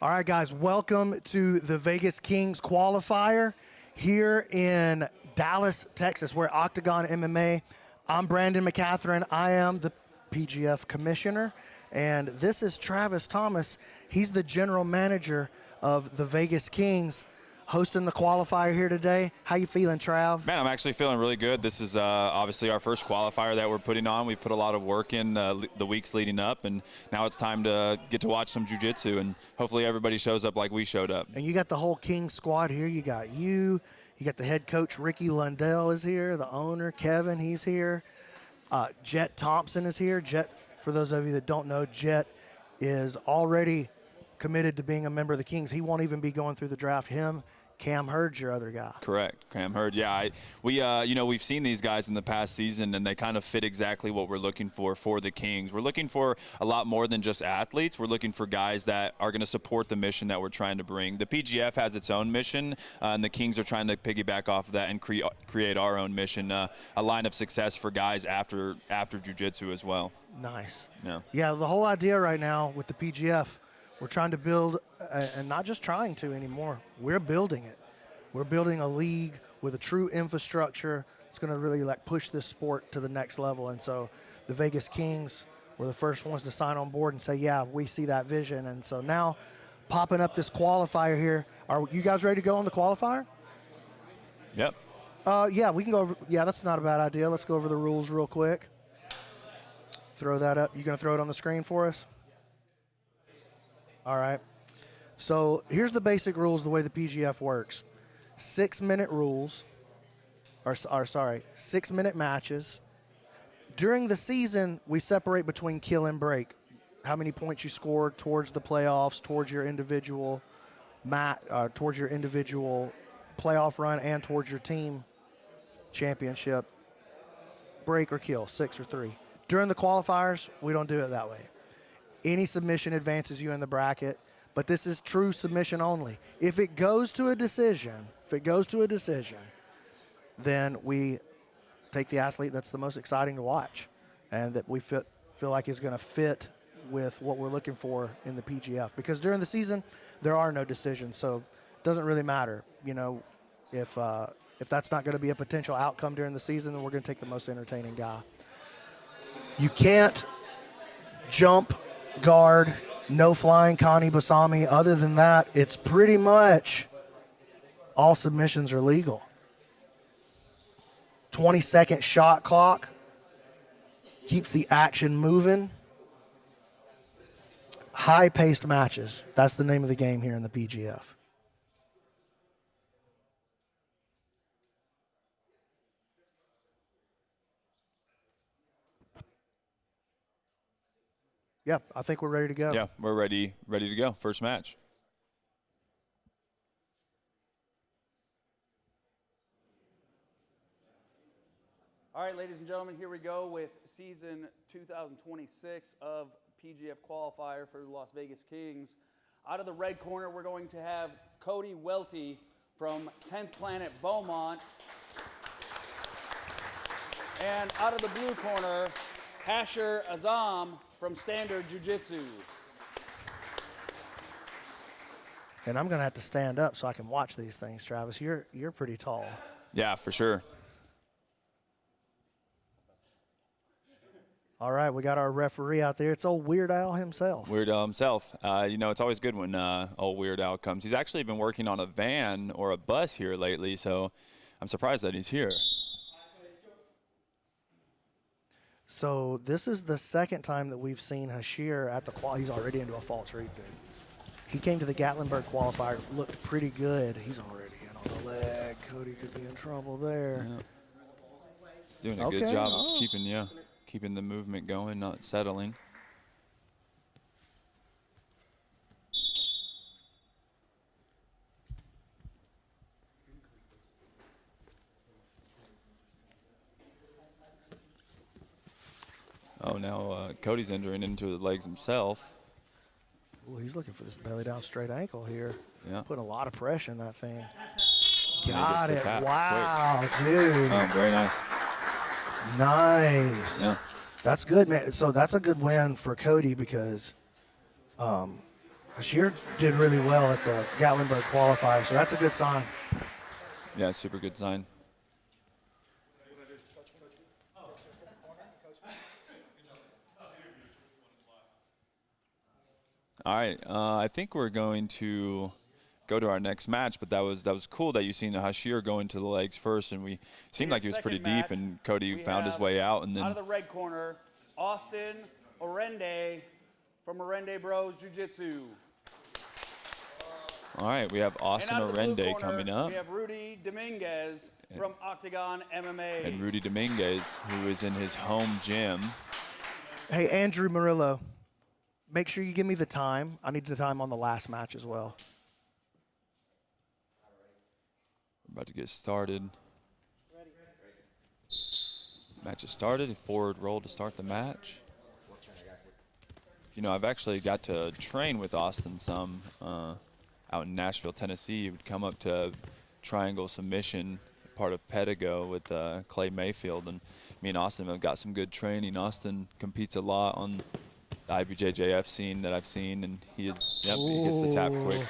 All right, guys, welcome to the Vegas Kings qualifier here in Dallas, Texas. We're at Octagon MMA. I'm Brandon McCatherine. I am the PGF commissioner, and this is Travis Thomas. He's the general manager of the Vegas Kings, hosting the qualifier here today. How you feeling, Trav? Man, I'm actually feeling really good. This is obviously our first qualifier that we're putting on. We've put a lot of work in the weeks leading up, and now it's time to get to watch some jiu-jitsu, and hopefully everybody shows up like we showed up. And you got the whole Kings squad here. You got you got the head coach, Ricky Lundell is here, the owner, Kevin, he's here. Jet Thompson is here. Jet, for those of you that don't know, Jet is already committed to being a member of the Kings. He won't even be going through the draft. Him, Cam Hurd's your other guy. Correct, Cam Hurd. Yeah, we've seen these guys in the past season, and they kind of fit exactly what we're looking for the Kings. We're looking for a lot more than just athletes. We're looking for guys that are going to support the mission that we're trying to bring. The PGF has its own mission, and the Kings are trying to piggyback off of that and create our own mission, a line of success for guys after jiu-jitsu as well. Nice. Yeah, the whole idea right now with the PGF, we're trying to build, and not just trying to anymore, we're building it. We're building a league with a true infrastructure. It's going to really push this sport to the next level. And so the Vegas Kings were the first ones to sign on board and say, yeah, we see that vision. And so now popping up this qualifier here. Are you guys ready to go on the qualifier? Yep. Yeah, we can go over. Yeah, that's not a bad idea. Let's go over the rules real quick. Throw that up. You going to throw it on the screen for us? All right. So here's the basic rules, the way the PGF works. 6-minute rules, or 6-minute matches. During the season, we separate between kill and break. How many points you scored towards the playoffs, towards your individual playoff run, and towards your team championship. Break or kill, 6 or 3. During the qualifiers, we don't do it that way. Any submission advances you in the bracket, but this is true submission only. If it goes to a decision, then we take the athlete that's the most exciting to watch and that we feel like is going to fit with what we're looking for in the PGF. Because during the season, there are no decisions, so it doesn't really matter. You know, if that's not going to be a potential outcome during the season, then we're going to take the most entertaining guy. You can't jump, guard, no flying Kani Basami. Other than that, it's pretty much all submissions are legal. 20-second shot clock keeps the action moving. High-paced matches. That's the name of the game here in the PGF. Yeah, I think we're ready to go. Yeah, we're ready to go. First match. All right, ladies and gentlemen, here we go with season 2026 of PGF Qualifier for the Las Vegas Kings. Out of the red corner, we're going to have Cody Welty from 10th Planet Beaumont. And out of the blue corner, Hasher Azam from Standard Jiu-Jitsu. And I'm going to have to stand up so I can watch these things, Travis. You're pretty tall. Yeah, for sure. All right, we got our referee out there. It's old Weird Al himself. Weird Al himself. It's always good when old Weird Al comes. He's actually been working on a van or a bus here lately, so I'm surprised that he's here. So this is the second time that we've seen Hashir at the He's already into a false read, dude. He came to the Gatlinburg qualifier, looked pretty good. He's already in on the leg. Cody could be in trouble there. Yeah. He's doing a good job of keeping the movement going, not settling. Oh, now Cody's entering into the legs himself. Ooh, he's looking for this belly down straight ankle here. Yeah. Putting a lot of pressure in that thing. Got it. Wow, quick. Dude. Oh, very nice. Nice. Yeah. That's good, man. So that's a good win for Cody because Bashir did really well at the Gatlinburg qualifier, so that's a good sign. Yeah, super good sign. All right, I think we're going to go to our next match, but that was cool that you seen the Hashir go into the legs first, and we seemed like he was pretty deep, and Cody found his way out, and then out of the red corner, Austin Orende from Orende Bros Jiu-Jitsu. all right, we have Austin And out of the blue Orende corner, coming up, we have Rudy Dominguez from Octagon MMA. and Rudy Dominguez, who is in his home gym. Hey, Andrew Murillo, make sure you give me the time. I need the time on the last match as well. We're about to get started. Match has started. Forward roll to start the match. You know, I've actually got to train with Austin some out in Nashville, Tennessee. He would come up to triangle submission, part of Pedigo with Clay Mayfield, and me and Austin have got some good training. Austin competes a lot on the IBJJF scene that I've seen, and he is, yep, he gets the tap quick.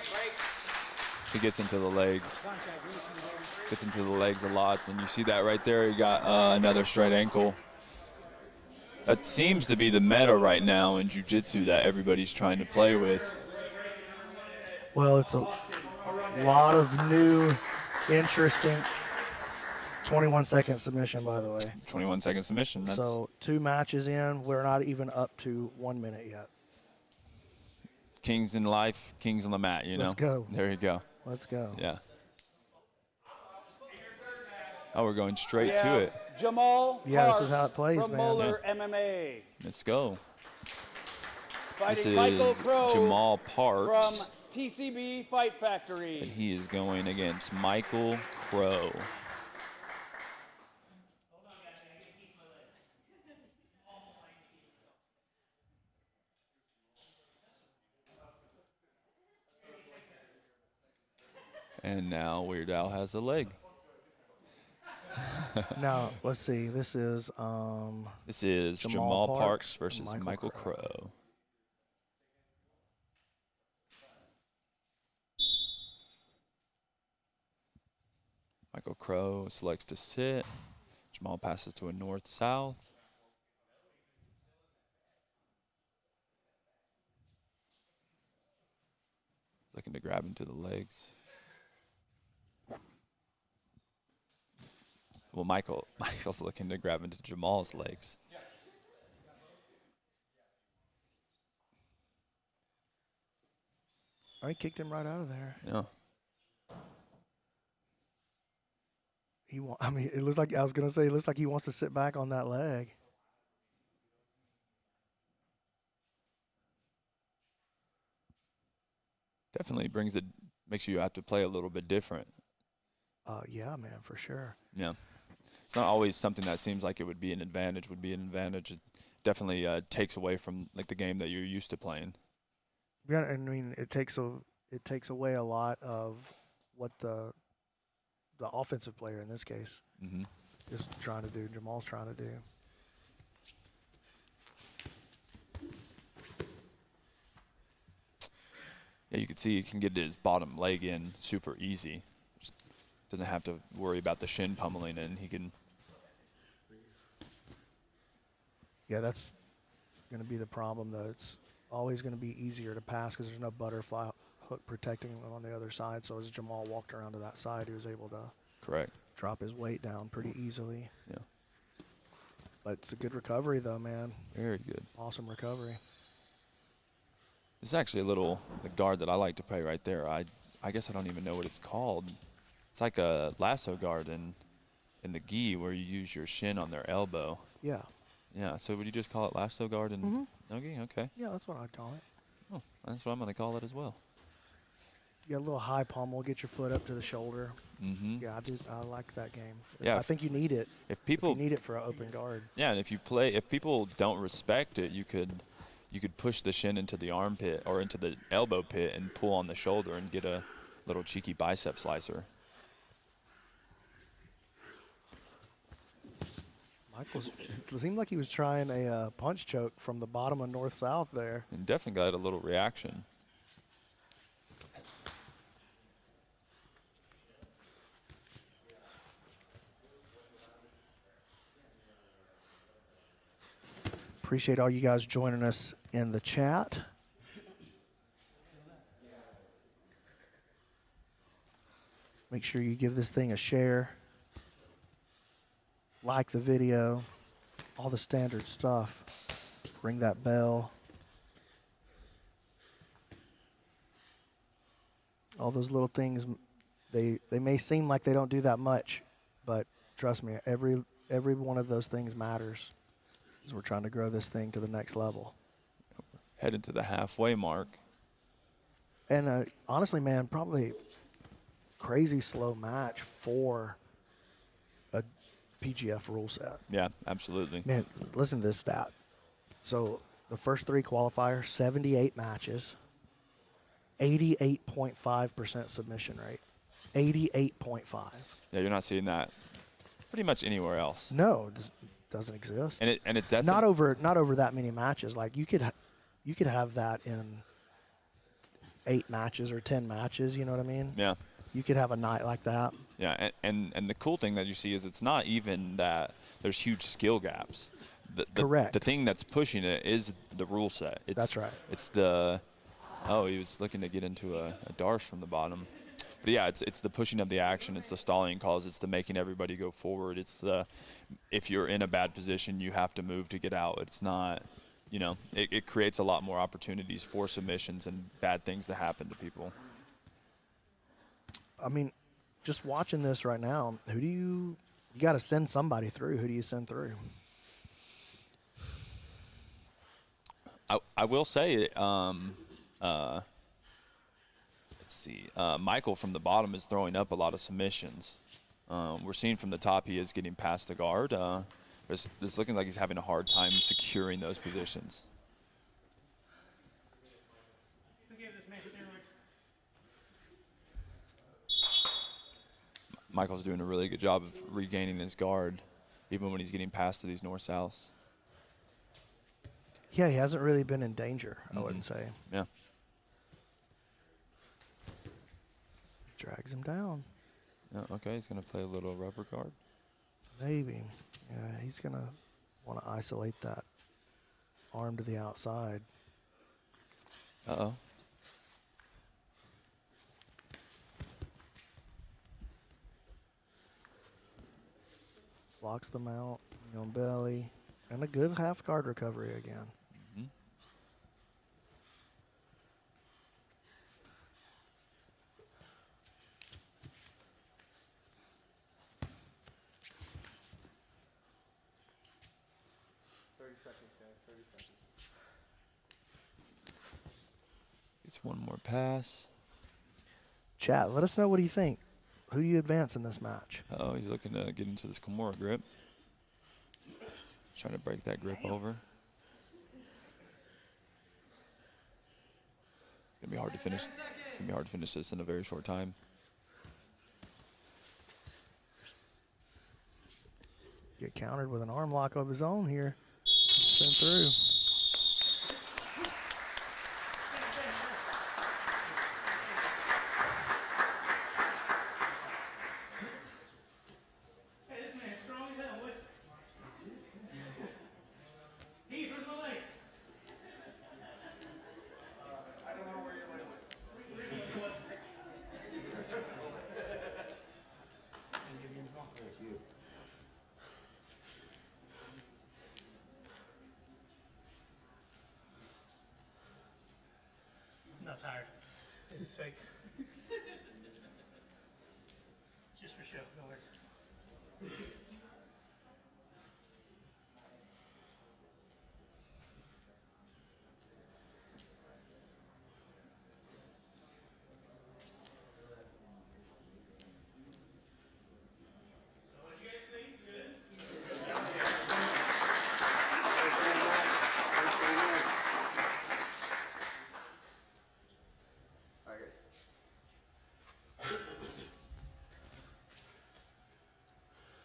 He gets into the legs. Gets into the legs a lot, and you see that right there. He got another straight ankle. That seems to be the meta right now in jiu-jitsu that everybody's trying to play with. Well, it's a lot of new, interesting 21-second submission, by the way. 21-second submission. That's So 2 matches in, we're not even up to 1 minute yet. kings in life, kings on the mat, you know? Let's go. There you go. Let's go. Yeah. Oh, we're going straight We to have it. Jamal Yeah, this Parks is how it plays, from man. Moeller MMA. Let's go. This Fighting Michael is Crow Jamal from Parks, TCB Fight Factory. and he is going against Michael Crow. And now Weird Al has a leg. Now, let's see. This is This is Jamal Jamal Parks versus Michael Michael Crow. Crow. Michael Crow selects to sit. Jamal passes to a north-south. Looking to grab into the legs. Well, Michael's looking to grab into Jamal's legs. I kicked him right out of there. Yeah. I mean, it looks like, I was going to say, it looks like he wants to sit back on that leg. Definitely makes you have to play a little bit different. Yeah, man, for sure. Yeah. It's not always something that seems like it would be an advantage. It definitely takes away from like the game that you're used to playing. Yeah, I mean, it takes away a lot of what the offensive player in this case is trying to do. Jamal's trying to do. Yeah, you can see he can get his bottom leg in super easy. Just doesn't have to worry about the shin pummeling, and he can. Yeah, that's going to be the problem, though. It's always going to be easier to pass because there's no butterfly hook protecting him on the other side. So as Jamal walked around to that side, he was able to Correct. drop his weight down pretty easily. Yeah. But it's a good recovery, though, man. Very good. Awesome recovery. This is actually the guard that I like to play right there. I guess I don't even know what it's called. It's like a lasso guard in the gi where you use your shin on their elbow. Yeah. Yeah, so would you just call it lasso guard in no-gi? Okay. Yeah, that's what I'd call it. Oh, that's what I'm going to call it as well. You got a little high pommel, get your foot up to the shoulder. Mm-hmm. Yeah, I like that game. Yeah, I think you need it. If people you need it for an open guard. Yeah, and if people don't respect it, you could push the shin into the armpit or into the elbow pit and pull on the shoulder and get a little cheeky bicep slicer. It seemed like he was trying a punch choke from the bottom of north-south there. And definitely got a little reaction. Appreciate all you guys joining us in the chat. Make sure you give this thing a share. Like the video. All the standard stuff. Ring that bell. All those little things, they may seem like they don't do that much, but trust me, every one of those things matters as we're trying to grow this thing to the next level. Headed to the halfway mark. And honestly, man, probably crazy slow match for a PGF rule set. Yeah, absolutely. Man, listen to this stat. So the first 3 qualifiers, 78 matches, 88.5% submission rate. 88.5. Yeah, you're not seeing that pretty much anywhere else. No, it doesn't exist. And it definitely not over that many matches. Like you could have that in 8 matches or 10 matches. You know what I mean? Yeah. You could have a night like that. Yeah, and the cool thing that you see is it's not even that there's huge skill gaps. Correct. The thing that's pushing it is the rule set. That's right. It's the he was looking to get into a darce from the bottom. But yeah, it's the pushing of the action, it's the stalling calls, it's the making everybody go forward. It's the if you're in a bad position, you have to move to get out. It's not, it creates a lot more opportunities for submissions and bad things to happen to people. I mean, just watching this right now, you got to send somebody through. Who do you send through? I will say, let's see, Michael from the bottom is throwing up a lot of submissions. We're seeing from the top he is getting past the guard. It's looking like he's having a hard time securing those positions. Michael's doing a really good job of regaining his guard, even when he's getting past to these north-souths. Yeah, he hasn't really been in danger, I wouldn't say. Yeah. Drags him down. Yeah, okay, he's going to play a little rubber guard. Maybe. Yeah, he's going to want to isolate that arm to the outside. Uh-oh. Blocks the mount, on belly, and a good half guard recovery again. Mm-hmm. Gets one more pass. Chat, let us know, what do you think? Who do you advance in this match? Uh-oh, he's looking to get into this Kimura grip. Trying to break that grip over. It's going to be hard to finish. It's going to be hard to finish this in a very short time. Get countered with an arm lock of his own here. Spin through. I'm not tired. This is fake. Just for show. Go ahead.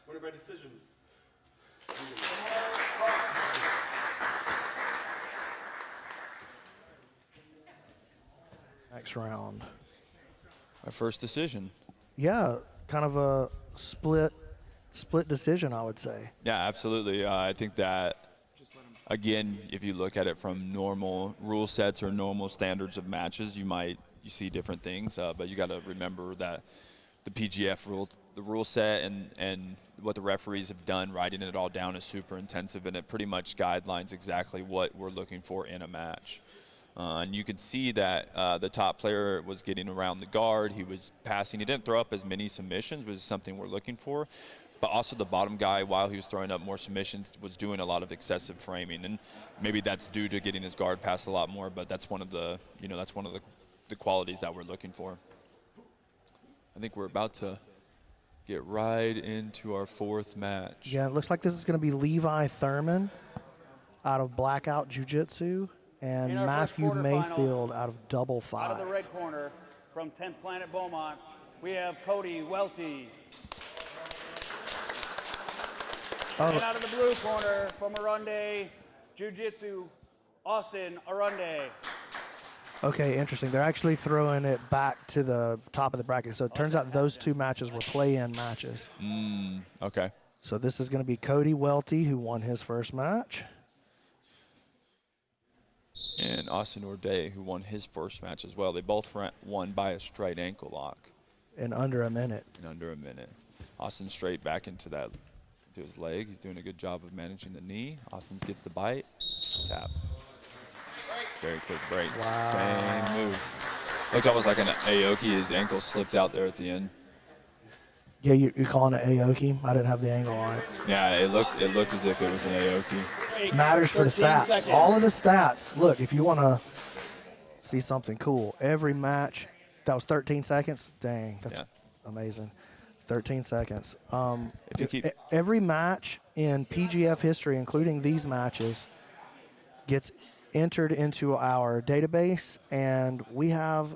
Winner by decision. Next round. Our first decision. Yeah, kind of a split decision, I would say. Yeah, absolutely. I think that Again, if you look at it from normal rule sets or normal standards of matches, you see different things, but you got to remember that the PGF the rule set and what the referees have done, writing it all down, is super intensive, and it pretty much guidelines exactly what we're looking for in a match. And you could see that the top player was getting around the guard. He was passing. He didn't throw up as many submissions, which is something we're looking for. But also the bottom guy, while he was throwing up more submissions, was doing a lot of excessive framing. And maybe that's due to getting his guard passed a lot more, but that's one of the, that's one of the qualities that we're looking for. I think we're about to get right into our fourth match. Yeah, it looks like this is going to be Levi Thurman out of Blackout Jiu-Jitsu and In our first Matthew quarterfinal, Mayfield out of Double Out of the Five. red corner from 10th Planet Beaumont, we have Cody Welty. And out of the blue corner from Arunde Jiu-Jitsu, Austin Arunde. Okay, interesting. They're actually throwing it back to the top of the bracket. So it turns out those two matches were play-in matches. Okay. So this is going to be Cody Welty, who won his first match. And Austin O'Day, who won his first match as well. They both won by a straight ankle lock. In under a minute. In under a minute. Austin straight back into his leg. He's doing a good job of managing the knee. Austin gets the bite. Tap. Very quick break. Wow. Same move. Looked almost like an Aoki. His ankle slipped out there at the end. Yeah, you're calling it Aoki? I didn't have the angle on it. Yeah, it looked as if it was an Aoki. Matters for the 13 stats. seconds. All of the stats. Look, if you want to see something cool, every match, that was 13 seconds. Dang, that's amazing. 13 seconds. If you keep Every match in PGF history, including these matches, gets entered into our database, and we have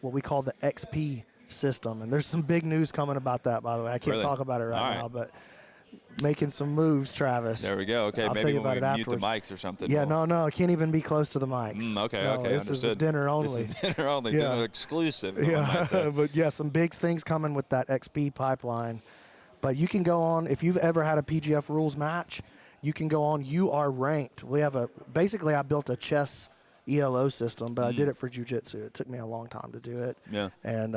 what we call the XP system. And there's some big news coming about that, by the way. I can't Really? talk about it All right right. now, but making some moves, Travis. There we go. Okay, I'll tell maybe you when about we it mute the afterwards. mics or something. Yeah, we'll- no, I can't even be close to the mics. Okay, No, okay, this understood. is dinner only. This is dinner only. Yeah. Dinner exclusive. one might Yeah, say. but yeah, some big things coming with that XP pipeline. But you can go on, if you've ever had a PGF rules match, you can go on, you are ranked. We have basically I built a chess ELO system, but I did it for jiu-jitsu. It took me a long time to do it. Yeah. And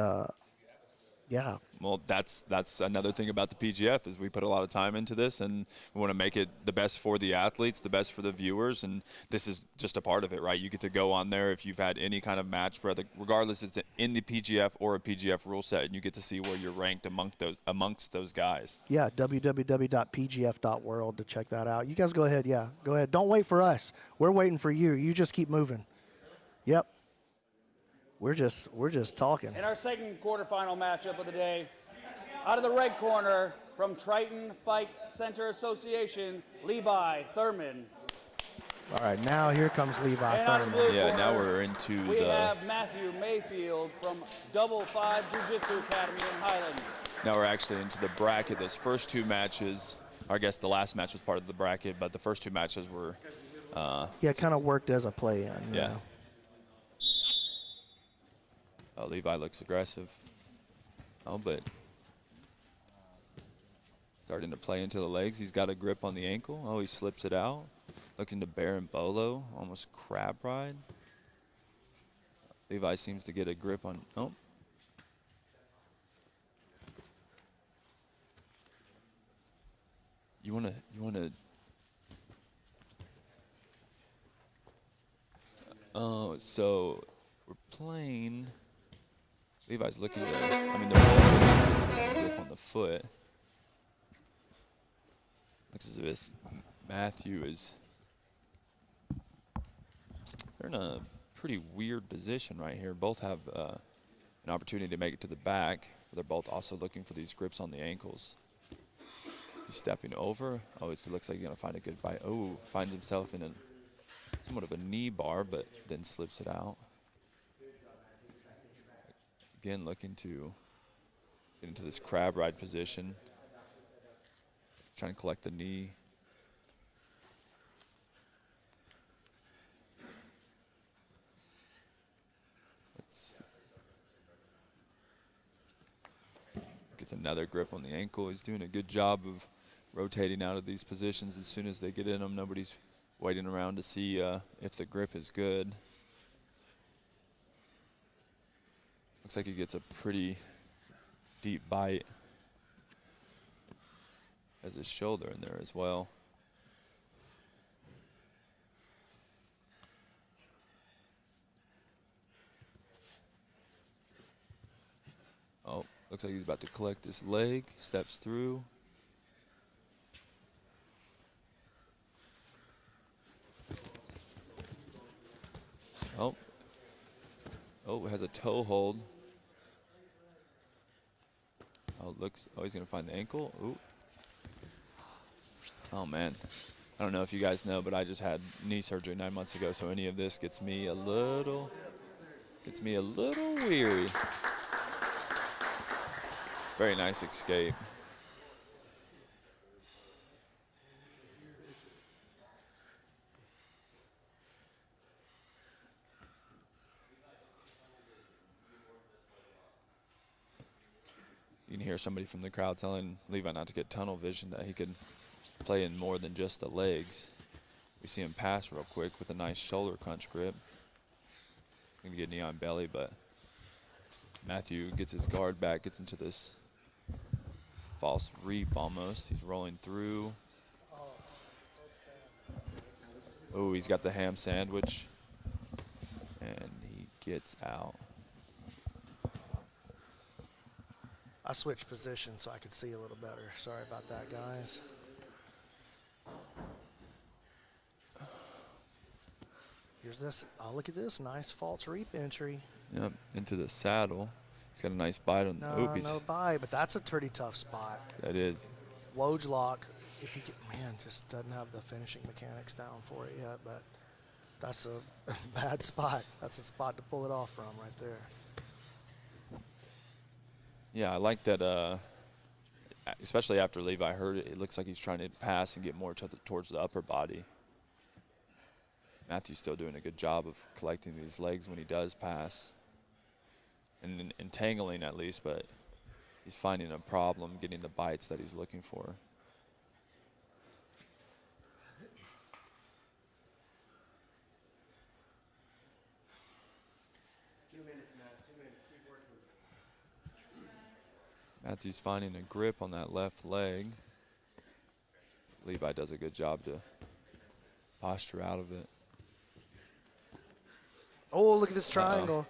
yeah, Well, that's another thing about the PGF is we put a lot of time into this, and we want to make it the best for the athletes, the best for the viewers, and this is just a part of it, right? You get to go on there if you've had any kind of match, regardless it's in the PGF or a PGF rule set, and you get to see where you're ranked amongst those guys. yeah, www.pgf.world to check that out. You guys go ahead, yeah, go ahead. Don't wait for us. We're waiting for you. You just keep moving. Yep. We're just talking. In our second quarterfinal matchup of the day, out of the red corner from Triton Fight Center Association, Levi Thurman. All right, now here comes Levi And out of the Thurman. blue Yeah, corner, now we're into we the. have Matthew Mayfield from Double Five Jiu-Jitsu Academy in Highland. Now we're actually into the bracket. Those first two matches, or I guess the last match was part of the bracket, but the first two matches were. Yeah, it kind of worked as a play-in. you Yeah. know. Oh, Levi looks aggressive. Oh, but starting to play into the legs. He's got a grip on the ankle. Oh, he slips it out. Looking to Baron Bolo, almost crab ride. Levi seems to get a grip on. Oh. You wanna. Oh, so we're playing. Levi's looking to. I mean, they're both looking to get some grip on the foot. Looks as if Matthew is. They're in a pretty weird position right here. Both have an opportunity to make it to the back. But they're both also looking for these grips on the ankles. He's stepping over. Oh, it looks like he's going to find a good bite. Oh, finds himself in somewhat of a knee bar, but then slips it out. Again, looking to get into this crab ride position. Trying to collect the knee. Gets another grip on the ankle. He's doing a good job of rotating out of these positions as soon as they get in them. Nobody's waiting around to see if the grip is good. Looks like he gets a pretty deep bite. Has his shoulder in there as well. Oh, looks like he's about to collect this leg. Steps through. Oh. Oh, has a toe hold. Oh, he's going to find the ankle. Ooh. Oh, man. I don't know if you guys know, but I just had knee surgery 9 months ago, so any of this gets me a little weary. Very nice escape. You can hear somebody from the crowd telling Levi not to get tunnel vision, that he could play in more than just the legs. We see him pass real quick with a nice shoulder crunch grip. Gonna get knee on belly, but Matthew gets his guard back, gets into this false reap almost. He's rolling through. Oh, he's got the ham sandwich. And he gets out. I switched positions so I could see a little better. Sorry about that, guys. Here's this. Oh, look at this. Nice false reap entry. Yep, into the saddle. He's got a nice bite on the No bite, but that's a pretty tough spot. That is. Woj lock, if he just doesn't have the finishing mechanics down for it yet, but that's a bad spot. That's a spot to pull it off from right there. Yeah, I like that, especially after Levi hurt it. It looks like he's trying to pass and get more towards the upper body. Matthew's still doing a good job of collecting these legs when he does pass. And entangling at least, but he's finding a problem getting the bites that he's looking for. Matthew's finding a grip on that left leg. Levi does a good job to posture out of it. Oh, look at this triangle.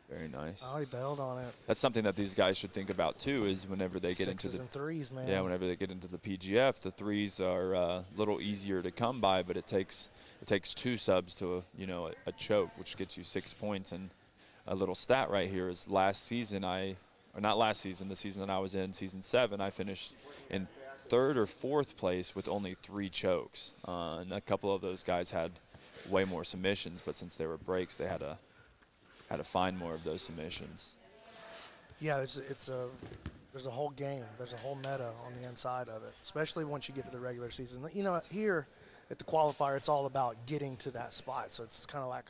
Very nice. Oh, he bailed on it. That's something that these guys should think about too, is whenever they get into Sixes and threes, man. Yeah, whenever they get into the PGF, the threes are a little easier to come by, but it takes 2 subs to a choke, which gets you 6 points. And a little stat right here is the season that I was in, season 7, I finished in 3rd or 4th place with only 3 chokes, and a couple of those guys had way more submissions, but since they were breaks, they had to find more of those submissions. Yeah, there's a whole game. There's a whole meta on the inside of it, especially once you get to the regular season. Here at the qualifier, it's all about getting to that spot. So it's kind of like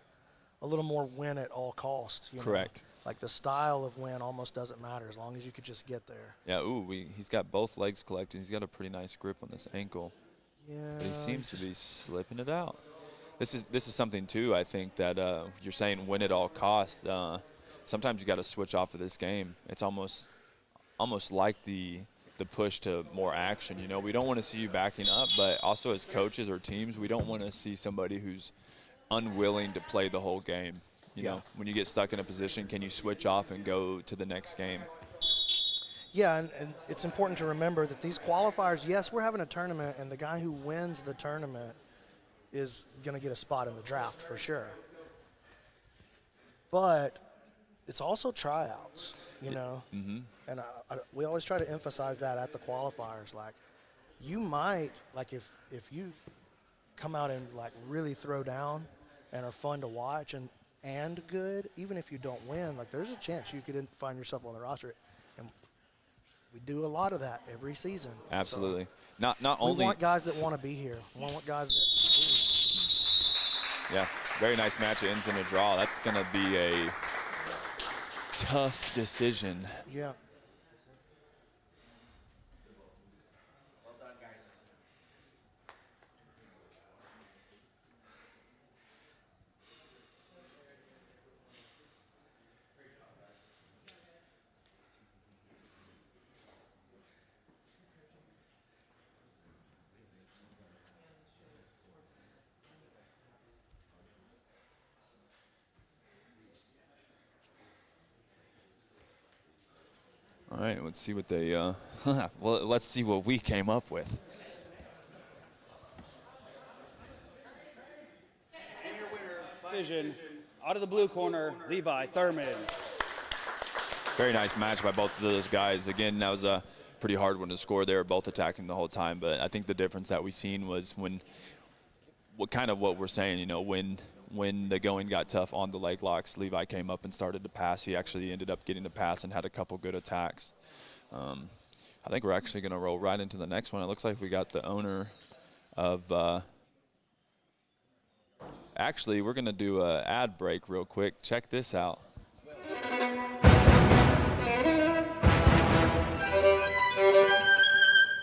a little more win at all costs. Correct. Like the style of win almost doesn't matter as long as you could just get there. Yeah, he's got both legs collected. He's got a pretty nice grip on this ankle. Yeah. But he seems to be slipping it out. This is something too. I think that you're saying win at all costs. Sometimes you got to switch off of this game. It's almost like the push to more action. We don't want to see you backing up, but also as coaches or teams, we don't want to see somebody who's unwilling to play the whole game. You know, when you get stuck in a position, can you switch off and go to the next game? Yeah, and it's important to remember that these qualifiers, yes, we're having a tournament, and the guy who wins the tournament is going to get a spot in the draft for sure. But it's also tryouts, Mm-hmm. And we always try to emphasize that at the qualifiers. Like, you might, like if you come out and like really throw down and are fun to watch and good, even if you don't win, like there's a chance you could find yourself on the roster. And we do a lot of that every season. Absolutely. So Not we only want guys that want to be here. We want guys that. Yeah, very nice match. It ends in a draw. That's going to be a tough decision. Yeah. All right, let's see what they, well, let's see what we came up with. And your winner, decision, out of the blue corner, Levi Thurman. Very nice match by both of those guys. Again, that was a pretty hard one to score. They were both attacking the whole time, but I think the difference that we seen was when, what we're saying, you know, when the going got tough on the leg locks, Levi came up and started to pass. He actually ended up getting the pass and had a couple good attacks. I think we're actually going to roll right into the next one. It looks like we got the owner of actually, we're going to do an ad break real quick. Check this out.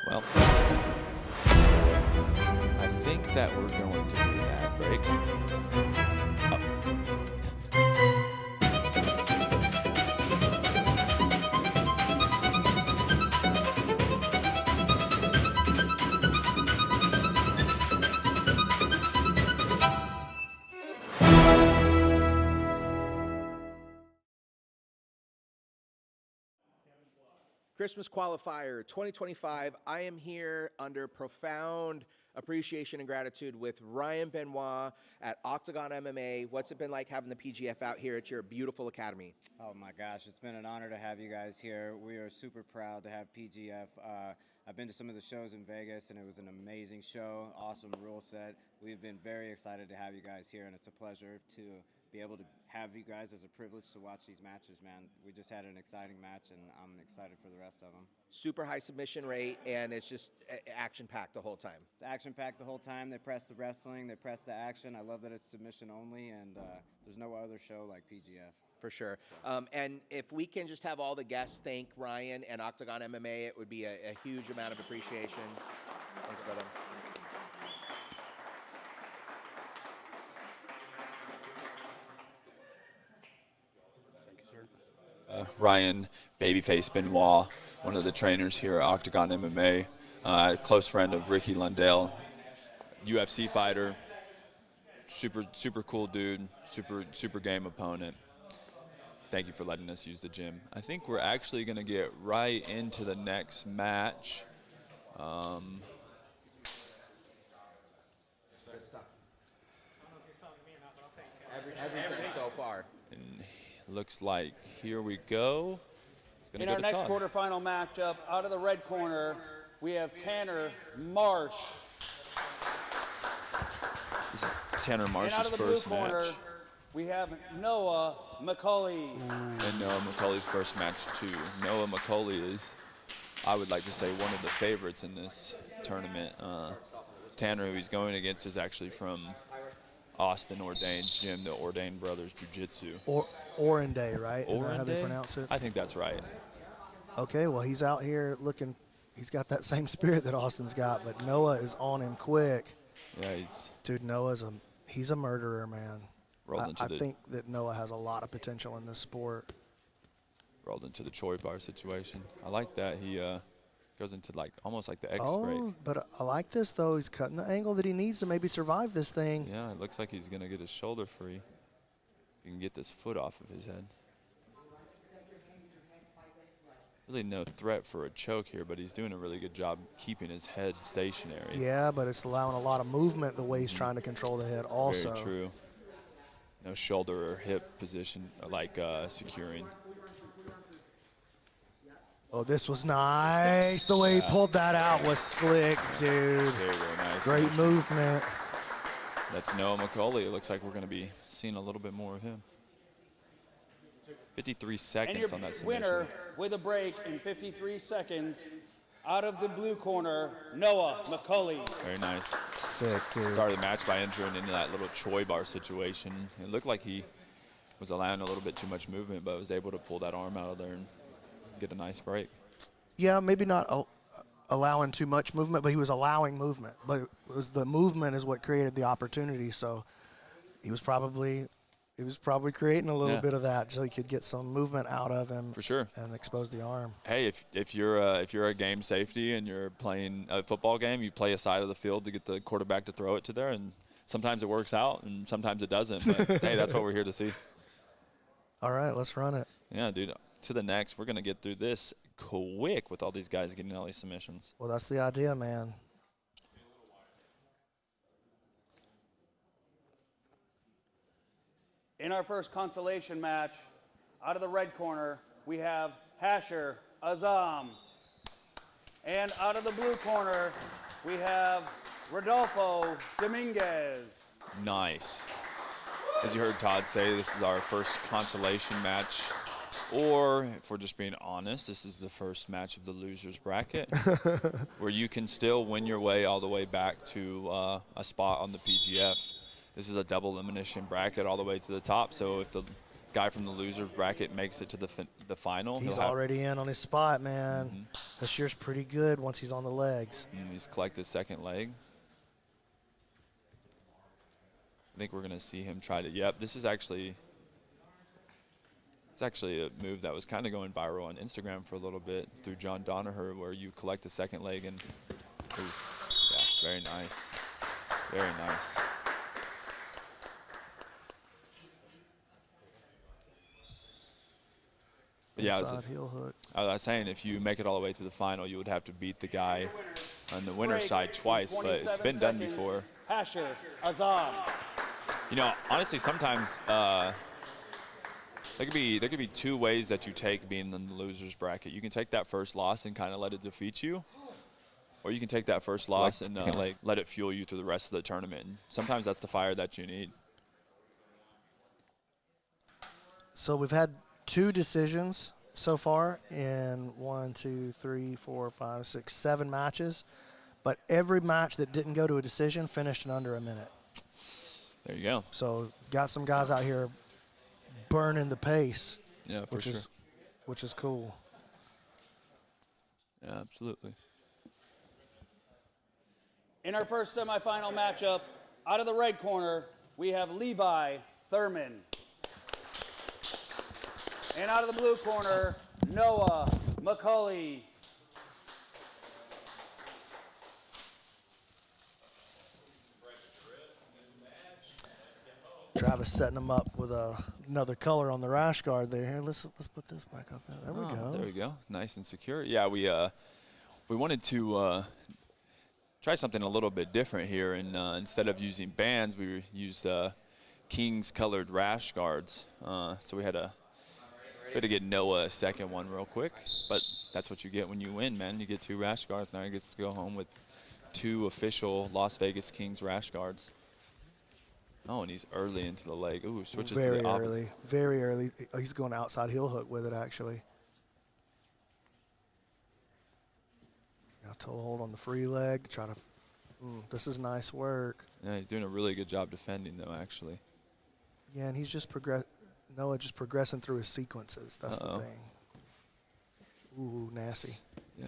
Well, I think that we're going to do an ad break. Christmas Qualifier 2025. I am here under profound appreciation and gratitude with Ryan Benoit at Octagon MMA. What's it been like having the PGF out here at your beautiful academy? Oh my gosh, it's been an honor to have you guys here. We are super proud to have PGF. I've been to some of the shows in Vegas and it was an amazing show, awesome rule set. We've been very excited to have you guys here and it's a pleasure to be able to have you guys as a privilege to watch these matches, man. We just had an exciting match and I'm excited for the rest of them. Super high submission rate and it's just action-packed the whole time. It's action-packed the whole time. They press the wrestling, they press the action. I love that it's submission only and there's no other show like PGF. For sure. And if we can just have all the guests thank Ryan and Octagon MMA, it would be a huge amount of appreciation. Thanks, brother. Ryan Babyface Benoit, one of the trainers here at Octagon MMA, close friend of Ricky Lundell, UFC fighter, super cool dude, super game opponent. Thank you for letting us use the gym. I think we're actually going to get right into the next match. Everything so far. And looks like here we go. It's going In to our go to next Todd. quarterfinal matchup, out of the red corner, we have Tanner Marsh. This is Tanner And Marsh's out of the blue first corner, match. we have Noah McCauley. And Noah McCauley's first match too. Noah McCauley is, I would like to say, one of the favorites in this tournament. Tanner, who he's going against, is actually from Austin Ordain's gym, the Ordain Brothers Jiu-Jitsu. Orenday, right? Is that how they Ordain? pronounce it? I think that's right. Okay, well, he's out here looking. He's got that same spirit that Austin's got, but Noah is on him quick. Yeah, he's Dude, he's a murderer, man. rolled into I the think that Noah has a lot of potential in this sport. Choi bar situation. I like that he goes into almost like the X break. Oh, but I like this, though. He's cutting the angle that he needs to maybe survive this thing. Yeah, it looks like he's gonna get his shoulder free. He can get this foot off of his head. Really no threat for a choke here, but he's doing a really good job keeping his head stationary. Yeah, but it's allowing a lot of movement the way he's trying to control the head also. Very true. No shoulder or hip position, securing. Oh, this was nice. The way he pulled that out was slick, dude. Very nice. Great movement. That's Noah McCauley. It looks like we're going to be seeing a little bit more of him. 53 And seconds your on that submission. winner with a break in 53 seconds, out of the blue corner, Noah McCauley. Very nice. Sick, dude. Started the match by entering into that little Choi bar situation. It looked like he was allowing a little bit too much movement, but was able to pull that arm out of there and get a nice break. Yeah, maybe not allowing too much movement, but he was allowing movement. But it was the movement is what created the opportunity. So he was probably creating a little bit of that so he could get some movement out of him. For sure. And expose the arm. Hey, if you're a game safety and you're playing a football game, you play a side of the field to get the quarterback to throw it to there, and sometimes it works out and sometimes it doesn't. But hey, that's what we're here to see. All right, let's run it. Yeah, dude. To the next, we're gonna get through this quick with all these guys getting all these submissions. Well, that's the idea, man. In our first consolation match, out of the red corner, we have Hasher Azam. And out of the blue corner, we have Rodolfo Dominguez. Nice. As you heard Todd say, this is our first consolation match. Or, if we're just being honest, this is the first match of the losers bracket where you can still win your way all the way back to a spot on the PGF. This is a double elimination bracket all the way to the top. So if the guy from the losers bracket makes it to the final, He's already in on his spot, man. This year's pretty good once he's on the legs. He's collected his second leg. I think we're going to see him try to. Yep, this is actually. It's actually a move that was kind of going viral on Instagram for a little bit through John Donaher, where you collect the second leg and. Ooh, yeah, very nice. Very nice. Yeah, Inside heel hook. I was saying if you make it all the way to the final, you would have to beat the guy on the winner's side twice, but it's been done before. Hasher Azam. You know, honestly, sometimes there could be two ways that you take being in the losers bracket. You can take that first loss and kind of let it defeat you, or you can take that first loss and let it fuel you through the rest of the tournament. And sometimes that's the fire that you need. So we've had 2 decisions so far in 1, 2, 3, 4, 5, 6, 7 matches, but every match that didn't go to a decision finished in under a minute. There you go. So got some guys out here burning the pace. Yeah, for sure. Which is cool. Yeah, absolutely. In our first semifinal matchup, out of the red corner, we have Levi Thurman. And out of the blue corner, Noah McCauley. Travis setting him up with another color on the rash guard there. Here, let's put this back up there. There we go. There we go. Nice and secure. Yeah, we wanted to try something a little bit different here, and instead of using bands, we used King's colored rash guards. So we had to get Noah a second one real quick, but that's what you get when you win, man. You get 2 rash guards. Now he gets to go home with 2 official Las Vegas Kings rash guards. Oh, and he's early into the leg. Ooh, switches to the opposite. Very early. He's going outside heel hook with it, actually. Now toe hold on the free leg. Try to. This is nice work. Yeah, he's doing a really good job defending, though, actually. Yeah, and he's just Noah just progressing through his sequences. That's the thing. Ooh, nasty. Yeah,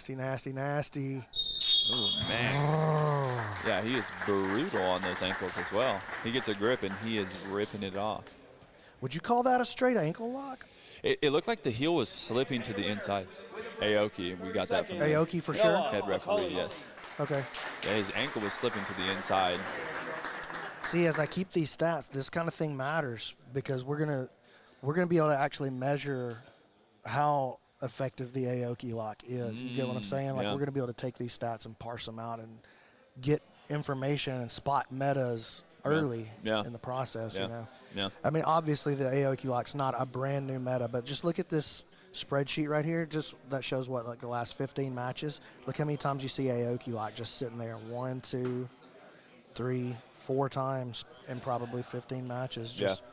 nasty. Oh, man. Yeah, he is brutal on those ankles as well. He gets a grip, and he is ripping it off. Would you call that a straight ankle lock? It looked like the heel was slipping to the inside. Aoki, we got that from Aoki for sure? Head referee, yes. Okay. Yeah, his ankle was slipping to the inside. See, as I keep these stats, this kind of thing matters because we're gonna be able to actually measure how effective the Aoki lock is. You get what I'm saying? Like, we're going to be able to take these stats and parse them out and get information and spot metas early in the process, you know? Yeah. I mean, obviously, the Aoki lock's not a brand new meta, but just look at this spreadsheet right here. Just that shows what, like the last 15 matches. Look how many times you see Aoki lock just sitting there. 1, 2, 3, 4 times in probably 15 matches. Just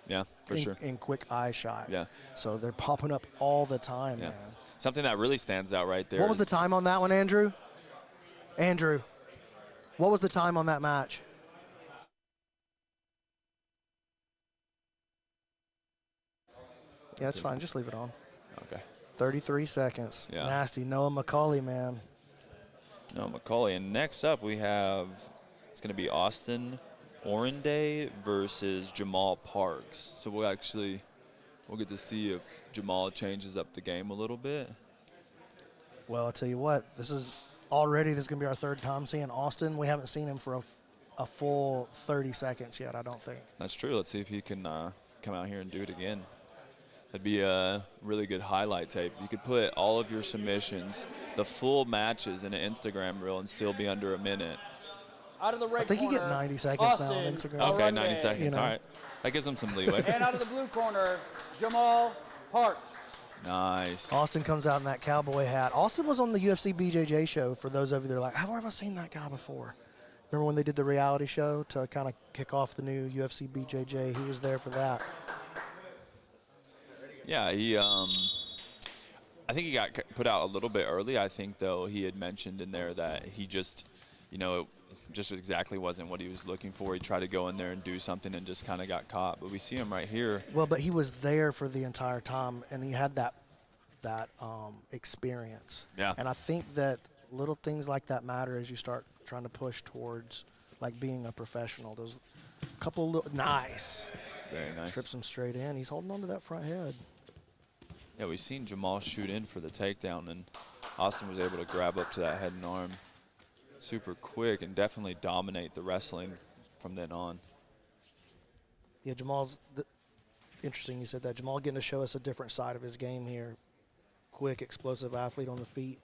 Yeah, for sure. In quick eye shot. Yeah. So they're popping up all the time, man. Something that really stands out right there. What was the time on that one, Andrew? Andrew, what was the time on that match? Yeah, it's fine. Just leave it on. Okay. 33 seconds. Yeah. Nasty. Noah McCauley, man. Noah McCauley. And next up we have, it's going to be Austin Orenday versus Jamal Parks. So we'll get to see if Jamal changes up the game a little bit. Well, I'll tell you what, this is going to be our 3rd time seeing Austin. We haven't seen him for a full 30 seconds yet, I don't think. That's true. Let's see if he can come out here and do it again. That'd be a really good highlight tape. You could put all of your submissions, the full matches, in an Instagram reel and still be under a minute. Out of the red I think you corner, get 90 seconds now on Austin Instagram. Okay, Arunde. 90 seconds. You know. All right. That gives them some leeway. And out of the blue corner, Jamal Parks. Nice. Austin comes out in that cowboy hat. Austin was on the UFC BJJ show, for those of you that are like, how have I seen that guy before? Remember when they did the reality show to kind of kick off the new UFC BJJ? He was there for that. Yeah, I think he got put out a little bit early. I think, though, he had mentioned in there that he just, it just exactly wasn't what he was looking for. He tried to go in there and do something and just kind of got caught. But we see him right here. Well, but he was there for the entire time, and he had that experience. Yeah. And I think that little things like that matter as you start trying to push towards, like, being a professional. Those couple little, nice. Very nice. Trips him straight in. He's holding on to that front head. Yeah, we've seen Jamal shoot in for the takedown, and Austin was able to grab up to that head and arm super quick and definitely dominate the wrestling from then on. Yeah, interesting you said that. Jamal getting to show us a different side of his game here. Quick, explosive athlete on the feet.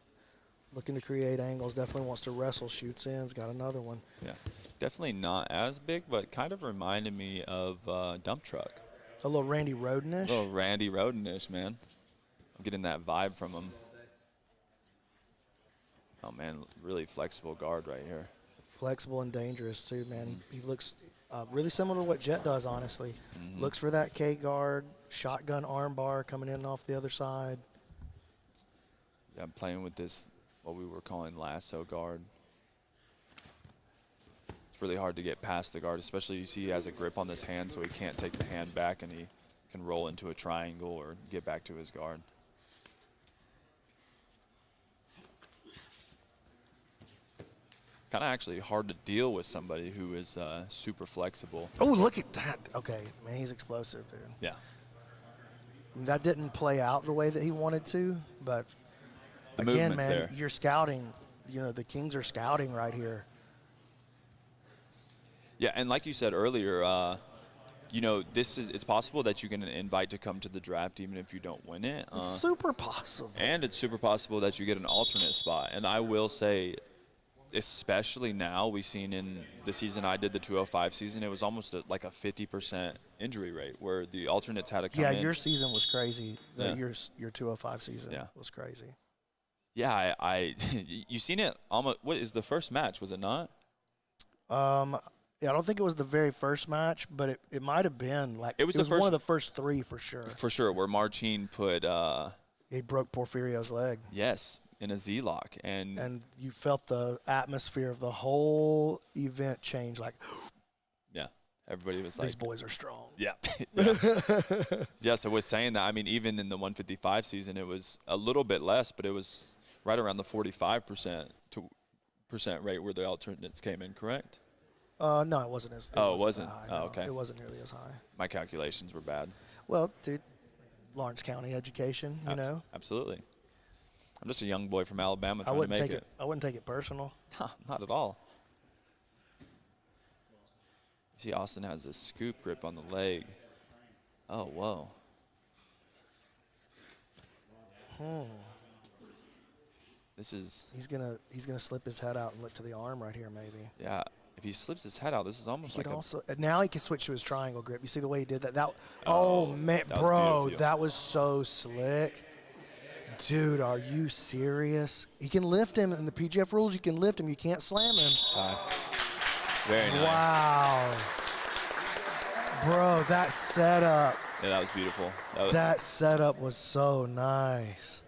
Looking to create angles. Definitely wants to wrestle. Shoots in. He's got another one. Yeah, definitely not as big, but kind of reminded me of Dump Truck. A little Randy Roden-ish. A little Randy Roden-ish, man. I'm getting that vibe from him. Oh, man, really flexible guard right here. Flexible and dangerous, too, man. He looks really similar to what Jet does, honestly. Looks for that K guard, shotgun arm bar coming in off the other side. Yeah, I'm playing with this, what we were calling lasso guard. It's really hard to get past the guard, especially you see he has a grip on this hand, so he can't take the hand back, and he can roll into a triangle or get back to his guard. It's kind of actually hard to deal with somebody who is super flexible. Oh, look at that. Okay, man, he's explosive, dude. Yeah. That didn't play out the way that he wanted to, but The again, movement's man, there. you're scouting. The Kings are scouting right here. Yeah, and like you said earlier, it's possible that you get an invite to come to the draft even if you don't win it. Super possible. And it's super possible that you get an alternate spot. And I will say, especially now, we've seen in the season I did, the 205 season, it was almost like a 50% injury rate where the alternates had to come in. Yeah, your season was crazy. Yeah. Your 205 season Yeah. was crazy. Yeah, you seen it almost. What is the first match? Was it not? Yeah, I don't think it was the very first match, but it might have been. Like It was the one first- of the first three for sure. For sure, where Marcin put He broke Porfirio's leg. yes in a Z-lock, And you felt the atmosphere of the whole event change. Like, yeah, everybody was like, these boys are strong. yeah. Yeah. Yes, I was saying that. I mean, even in the 155 season, it was a little bit less, but it was right around the 45% rate where the alternates came in, correct? No, it wasn't as. Oh, it wasn't? that high, Oh, no. okay. It wasn't nearly as high. My calculations were bad. Well, dude, Lawrence County education, you know. Absolutely. I'm just a young boy from Alabama I trying to wouldn't make take it. I wouldn't take it personal. Not at all. You see, Austin has this scoop grip on the leg. Oh, whoa. This is, He's gonna slip his head out and look to the arm right here, maybe. yeah. If he slips his head out, this is almost He like could a. also now he can switch to his triangle grip. You see the way he did that? Oh, Oh man, that was bro, beautiful. that was so slick. Dude, are you serious? He can lift him in the PGF rules. You can lift him. You can't slam him. tie. Very nice. Wow, bro, that setup. Yeah, that was beautiful. That setup was so nice.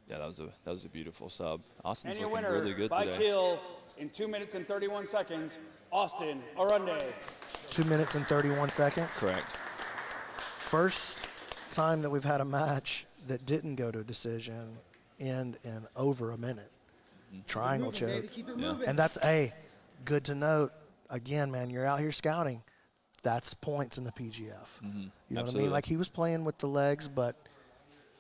Yeah, that was a beautiful sub. Austin's And your looking winner really good by today. kill in 2 minutes and 31 seconds, Austin Arunde. 2 minutes and 31 seconds. Correct. First time that we've had a match that didn't go to a decision end in over a minute. Triangle choke. Yeah. And that's good to note. Again, man, you're out here scouting. That's points in the PGF. You know what I Absolutely. mean? Like he was playing with the legs, but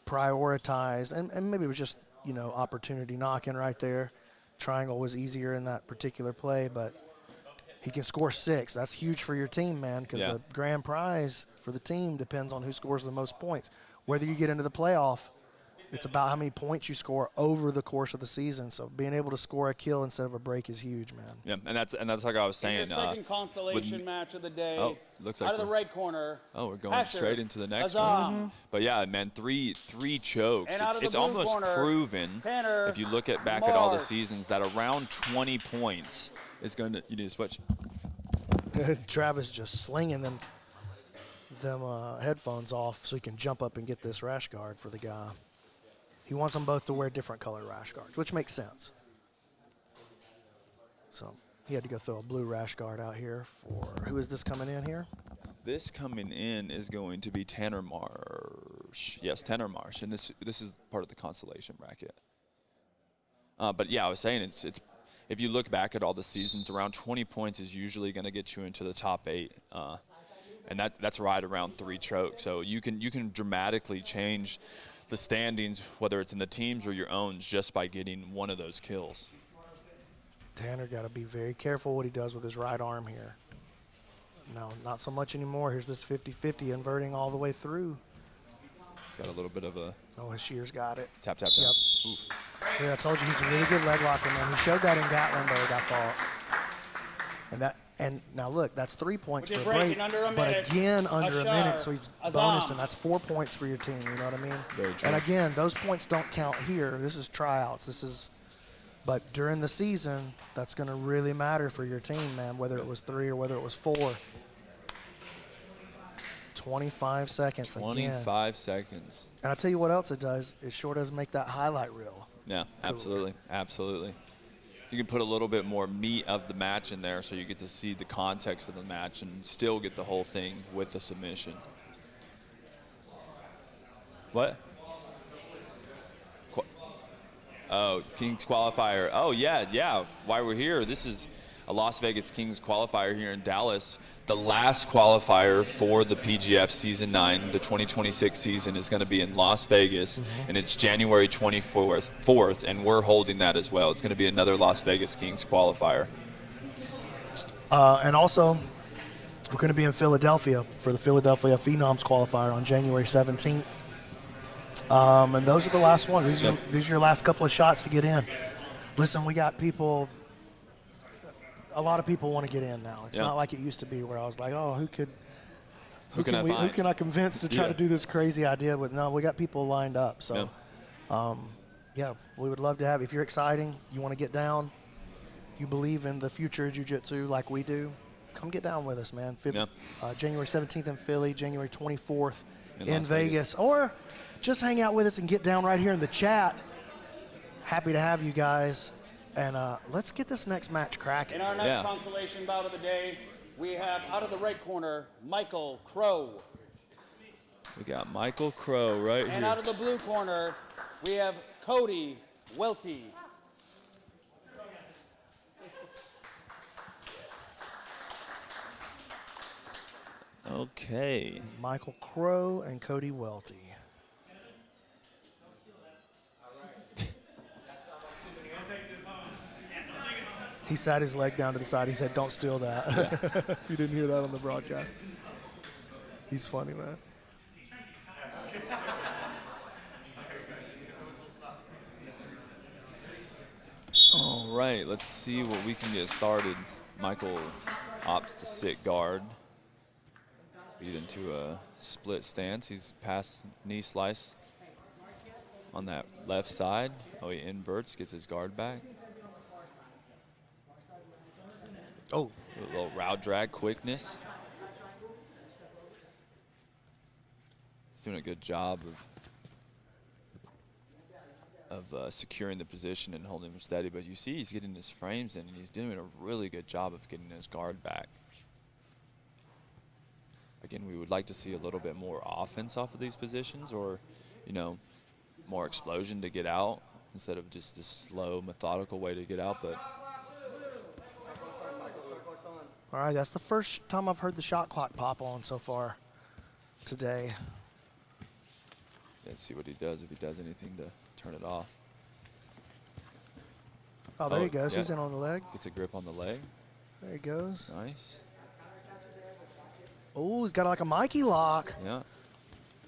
prioritized, and maybe it was just, opportunity knocking right there. Triangle was easier in that particular play, but he can score 6. That's huge for your team, man, because Yeah. the grand prize for the team depends on who scores the most points. Whether you get into the playoff, it's about how many points you score over the course of the season. So being able to score a kill instead of a break is huge, man. Yeah, and that's like I was saying. Your second consolation match of the day. Oh, looks like out of the we're- right corner. Oh, we're going Asher straight into the next Azam. one. But yeah, man, three chokes. And out of the It's blue almost corner, proven, Tanner if you look back at all the Marsh. seasons, that around 20 points is going to. You need to switch. Travis just slinging them headphones off so he can jump up and get this rash guard for the guy. He wants them both to wear different color rash guards, which makes sense. So he had to go throw a blue rash guard out here for, who is this coming in here? This coming in is going to be Tanner Marsh. Yes, Tanner Marsh, and this is part of the consolation bracket. But yeah, I was saying it's if you look back at all the seasons, around 20 points is usually going to get you into the top 8, and that's right around 3 chokes. So you can dramatically change the standings, whether it's in the teams or your own, just by getting one of those kills. Tanner got to be very careful what he does with his right arm here. No, not so much anymore. Here's this 50-50 inverting all the way through. He's got a little bit of a Oh, his shears got it. tap, tap, tap. Yep. Ooh. Yeah, I told you he's a really good leg locker, man. He showed that in Gatlinburg, I thought. And now look, that's 3 points With for your a break, break in under a but minute, again under a minute, Ashar so he's Azam. bonusing. That's 4 points for your team. You know what I mean? Very true. And again, those points don't count here. This is tryouts. But during the season, that's going to really matter for your team, man. Whether it was 3 or whether it was 4. 25 seconds again. 25 seconds. And I'll tell you what else it does. It sure does make that highlight reel. Yeah, absolutely, absolutely. You can put a little bit more meat of the match in there so you get to see the context of the match and still get the whole thing with the submission. What? Oh, Kings Qualifier. Oh, yeah. Why we're here, this is a Las Vegas Kings Qualifier here in Dallas. The last qualifier for the PGF Season 9, the 2026 season, is going to be in Las Vegas, and it's January 24th, and we're holding that as well. It's going to be another Las Vegas Kings Qualifier. And also, we're going to be in Philadelphia for the Philadelphia Phenoms Qualifier on January 17th. And those are the last ones. These are your last couple of shots to get in. Listen, we got people. A lot of people want to get in now. It's not like it used to be where I was like, oh, who can I convince to try to do this crazy idea with? No, we got people lined up. So, we would love to have. If you're exciting, you want to get down, you believe in the future of jiu-jitsu like we do, come get down with us, man. January 17th in Philly, January 24th in Vegas. Or just hang out with us and get down right here in the chat. Happy to have you guys. And let's get this next match cracking. In our next consolation bout of the day, we have out of the right corner, Michael Crow. We got Michael Crow right here. And out of the blue corner, we have Cody Welty. Okay. Michael Crow and Cody Welty. He sat his leg down to the side. He said, don't steal that. If you didn't hear that on the broadcast. He's funny, man. All right, let's see what we can get started. Michael opts to sit guard. Lead into a split stance. He's past knee slice on that left side. Oh, he inverts, gets his guard back. Oh. A little route drag quickness. He's doing a good job of securing the position and holding him steady. But you see he's getting his frames in, and he's doing a really good job of getting his guard back. Again, we would like to see a little bit more offense off of these positions, or, more explosion to get out instead of just this slow, methodical way to get out. But all right, that's the first time I've heard the shot clock pop on so far today. let's see what he does, if he does anything to turn it off. Oh, there he goes. Yeah. He's in on the leg. Gets a grip on the leg. There he goes. Nice. Oh, he's got like a Mikey lock. Yeah.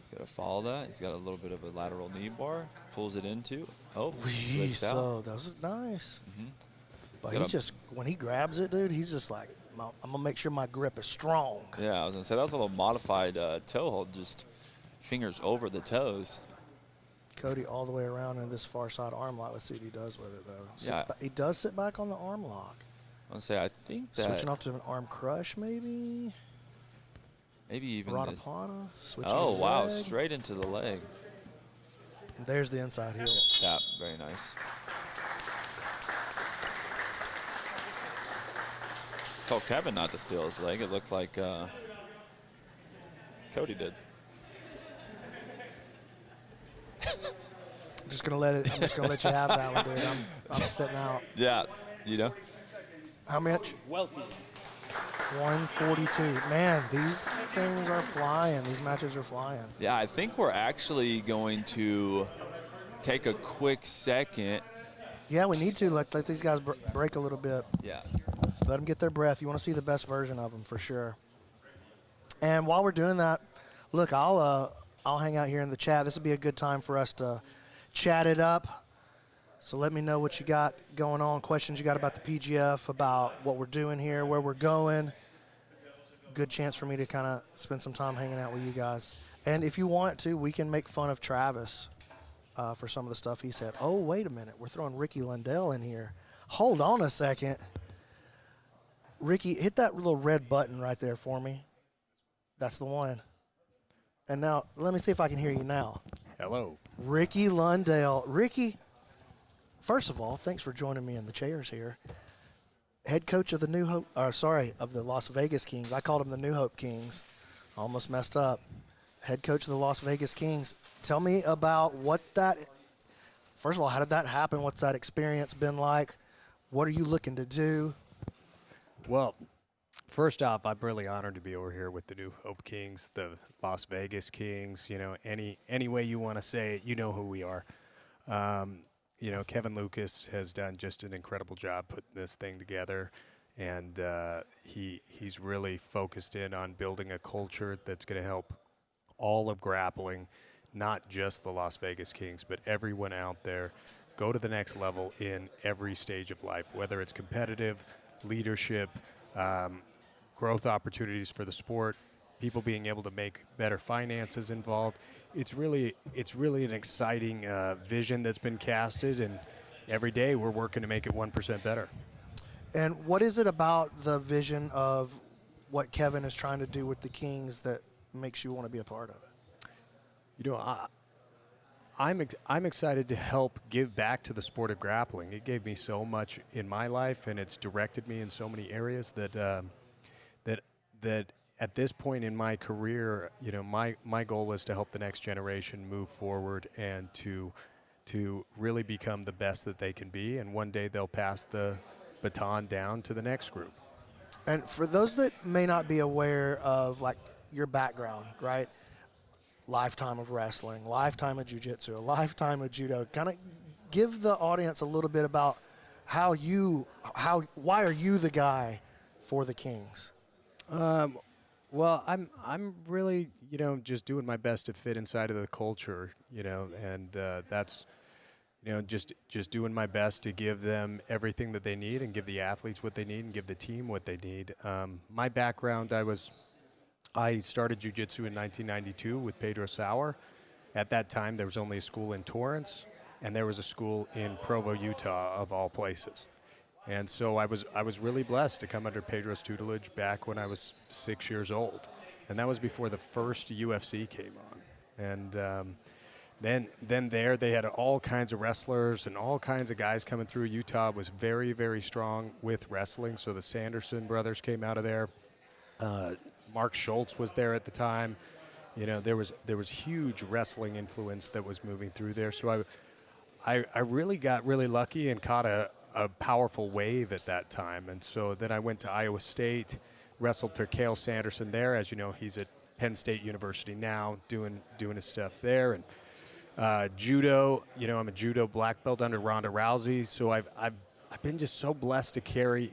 He's got to follow that. He's got a little bit of a lateral knee bar. Pulls it into. Oh, slips out. So that was nice. But He's he's got just, when he grabs it, dude, he's just like, I'm going to make sure my grip is strong. Yeah, I was going to say, that was a little modified toe hold, just fingers over the toes. Cody all the way around in this far side arm lock. Let's see what he does with it, though. Yeah. He does sit back on the arm lock. I was going to say, I think that Switching off to an arm crush, maybe. maybe even this. Radapana. Switching Oh, to wow, leg. straight into the leg. And there's the inside heel. Yeah, very nice. Told Kevin not to steal his leg. It looked like Cody did. I'm just gonna let you have that one, dude. I'm sitting out. Yeah, you know. How much? Welty. 142. Man, these things are flying. These matches are flying. Yeah, I think we're actually going to take a quick second. Yeah, we need to let these guys break a little bit. Yeah. Let them get their breath. You want to see the best version of them for sure. And while we're doing that, look, I'll hang out here in the chat. This will be a good time for us to chat it up. So let me know what you got going on, questions you got about the PGF, about what we're doing here, where we're going. Good chance for me to kind of spend some time hanging out with you guys. And if you want to, we can make fun of Travis for some of the stuff he said. Oh, wait a minute. We're throwing Ricky Lundell in here. Hold on a second. Ricky, hit that little red button right there for me. That's the one. And now, let me see if I can hear you now. Hello. Ricky Lundell. Ricky, first of all, thanks for joining me in the chairs here. Head coach of the of the Las Vegas Kings. I called them the New Hope Kings. Almost messed up. Head coach of the Las Vegas Kings. Tell me about first of all, how did that happen? What's that experience been like? What are you looking to do? Well, first off, I'm really honored to be over here with the New Hope Kings, the Las Vegas Kings. You know, any way you want to say it, you know who we are. You know, Kevin Lucas has done just an incredible job putting this thing together, and he's really focused in on building a culture that's going to help all of grappling, not just the Las Vegas Kings, but everyone out there go to the next level in every stage of life, whether it's competitive, leadership, growth opportunities for the sport, people being able to make better finances involved. It's really an exciting vision that's been casted, and every day we're working to make it 1% better. And what is it about the vision of what Kevin is trying to do with the Kings that makes you want to be a part of it? You know, I'm excited to help give back to the sport of grappling. It gave me so much in my life, and it's directed me in so many areas that that at this point in my career, you know, my goal is to help the next generation move forward and to really become the best that they can be, and one day they'll pass the baton down to the next group. And for those that may not be aware of like your background, right? Lifetime of wrestling, lifetime of jiu-jitsu, a lifetime of judo. Kind of give the audience a little bit about why are you the guy for the Kings? Well, I'm really, you know, just doing my best to fit inside of the culture, you know, and that's, you know, just doing my best to give them everything that they need and give the athletes what they need and give the team what they need. My background, I started jiu-jitsu in 1992 with Pedro Sauer. At that time, there was only a school in Torrance, and there was a school in Provo, Utah, of all places. And so I was really blessed to come under Pedro's tutelage back when I was 6 years old. And that was before the first UFC came on. And then there they had all kinds of wrestlers and all kinds of guys coming through. Utah was very, very strong with wrestling. So the Sanderson brothers came out of there. Mark Schultz was there at the time. You know, there was huge wrestling influence that was moving through there. So I really got really lucky and caught a powerful wave at that time. And so then I went to Iowa State, wrestled for Cale Sanderson there. As you know, he's at Penn State University now doing his stuff there. And judo, you know, I'm a judo black belt under Ronda Rousey. So I've I've been just so blessed to carry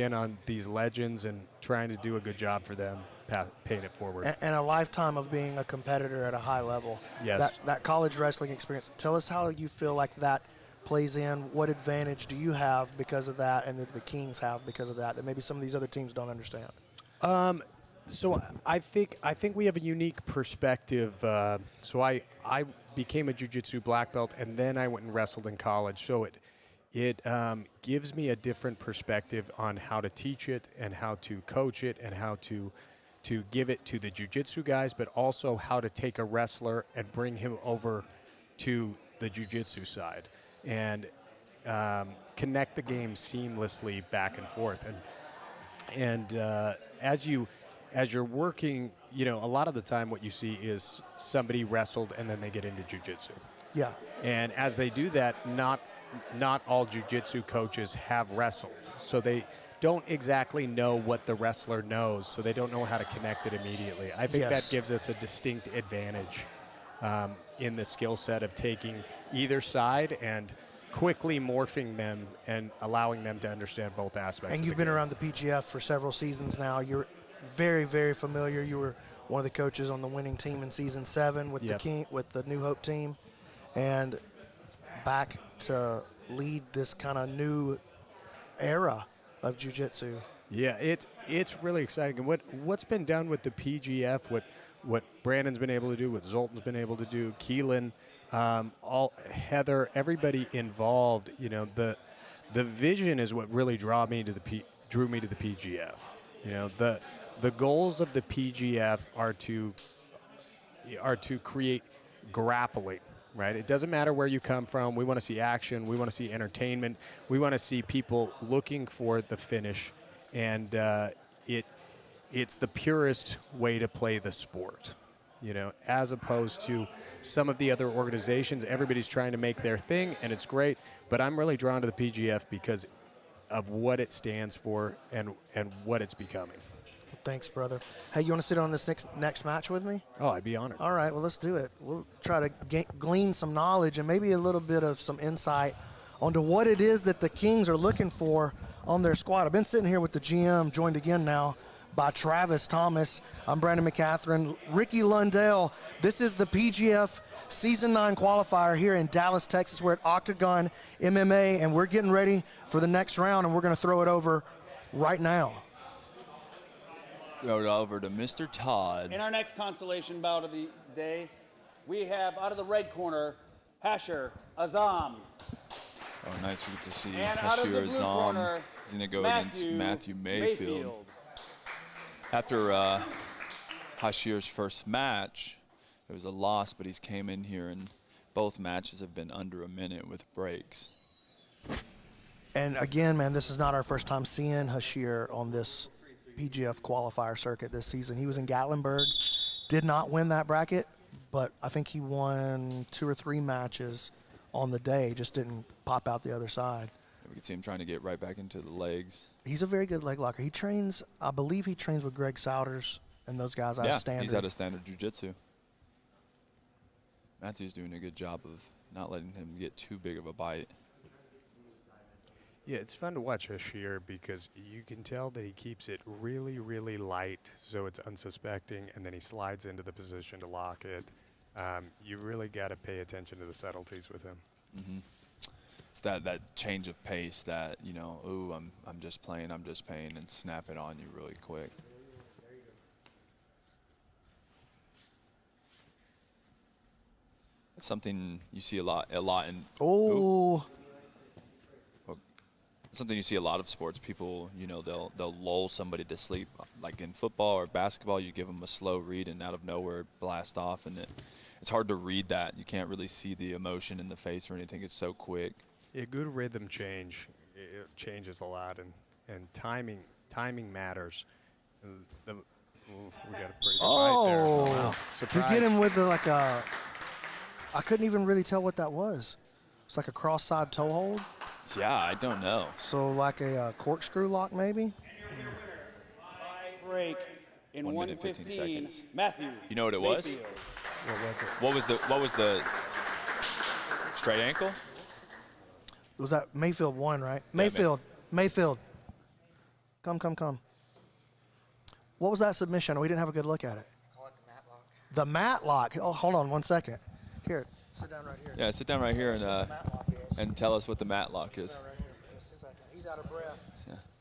in on these legends and trying to do a good job for them, paying it forward. And a lifetime of being a competitor at a high level. Yes. That college wrestling experience. Tell us how you feel like that plays in. What advantage do you have because of that, and that the Kings have because of that maybe some of these other teams don't understand? So I think we have a unique perspective. So I became a jiu-jitsu black belt, and then I went and wrestled in college. So it gives me a different perspective on how to teach it and how to coach it and how to give it to the jiu-jitsu guys, but also how to take a wrestler and bring him over to the jiu-jitsu side and connect the game seamlessly back and forth. And as you're working, a lot of the time what you see is somebody wrestled and then they get into jiu-jitsu. Yeah. And as they do that, not all jiu-jitsu coaches have wrestled. So they don't exactly know what the wrestler knows, so they don't know how to connect it immediately. I think that gives us a distinct advantage in the skill set of taking either side and quickly morphing them and allowing them to understand both aspects. And you've been around the PGF for several seasons now. You're very, very familiar. You were one of the coaches on the winning team in season 7 with the New Hope team, and back to lead this kind of new era of jiu-jitsu. Yeah, it's really exciting. And what's been done with the PGF, what Brandon's been able to do, what Zoltan's been able to do, Keelan, Heather, everybody involved. The vision is what really drew me to the PGF. The goals of the PGF are to create grappling. Right? It doesn't matter where you come from. We want to see action. We want to see entertainment. We want to see people looking for the finish. And it's the purest way to play the sport, as opposed to some of the other organizations. Everybody's trying to make their thing, and it's great. But I'm really drawn to the PGF because of what it stands for and what it's becoming. Thanks, brother. Hey, you want to sit on this next match with me? Oh, I'd be honored. All right, well, let's do it. We'll try to glean some knowledge and maybe a little bit of some insight onto what it is that the Kings are looking for on their squad. I've been sitting here with the GM, joined again now by Travis Thomas. I'm Brandon McCatherine. Ricky Lundell. This is the PGF Season 9 qualifier here in Dallas, Texas. We're at Octagon MMA, and we're getting ready for the next round, and we're going to throw it over right now. Throw it over to Mr. Todd. In our next consolation bout of the day, we have out of the red corner, Hasher Azam. Oh, nice to see And out of the Hasher blue Azam. corner, He's going to go against Matthew Mayfield. After Hasher's first match, it was a loss, but he's came in here, and both matches have been under a minute with breaks. And again, man, this is not our first time seeing Hasher on this PGF qualifier circuit this season. He was in Gatlinburg, did not win that bracket, but I think he won 2 or 3 matches on the day, just didn't pop out the other side. We could see him trying to get right back into the legs. He's a very good leg locker. He trains, I believe he trains with Greg Souders and those guys out of Standard. He's out of Standard Jiu-Jitsu. Matthew's doing a good job of not letting him get too big of a bite. Yeah, it's fun to watch Hasher because you can tell that he keeps it really, really light, so it's unsuspecting, and then he slides into the position to lock it. You really got to pay attention to the subtleties with him. Mm-hmm. It's that change of pace that, ooh, I'm just playing, and snap it on you really quick. It's something you see a lot in. Oh. Something you see a lot of sports. People, they'll lull somebody to sleep. Like in football or basketball, you give them a slow read and out of nowhere blast off, and it's hard to read that. You can't really see the emotion in the face or anything. It's so quick. Yeah, good rhythm change. It changes a lot, and timing matters. We got a pretty good fight there. Oh, Wow. you Surprise. get him with I couldn't even really tell what that was. It's like a cross-side toe hold. Yeah, I don't know. So like a corkscrew lock, maybe? Break in 1 minute, 15 1:15. seconds. Matthew. You know what it was? Mayfield. What was it? What was the straight ankle? Was that Mayfield won, right? Yeah, Mayfield. Come. What was that submission? We didn't have a good look at it. Call it the matlock. The matlock. Oh, hold on 1 second. Here, sit down right here. Yeah, sit down right here Tell us what the matlock is. and tell us what the matlock is. Sit down right here for just a second. He's out of breath.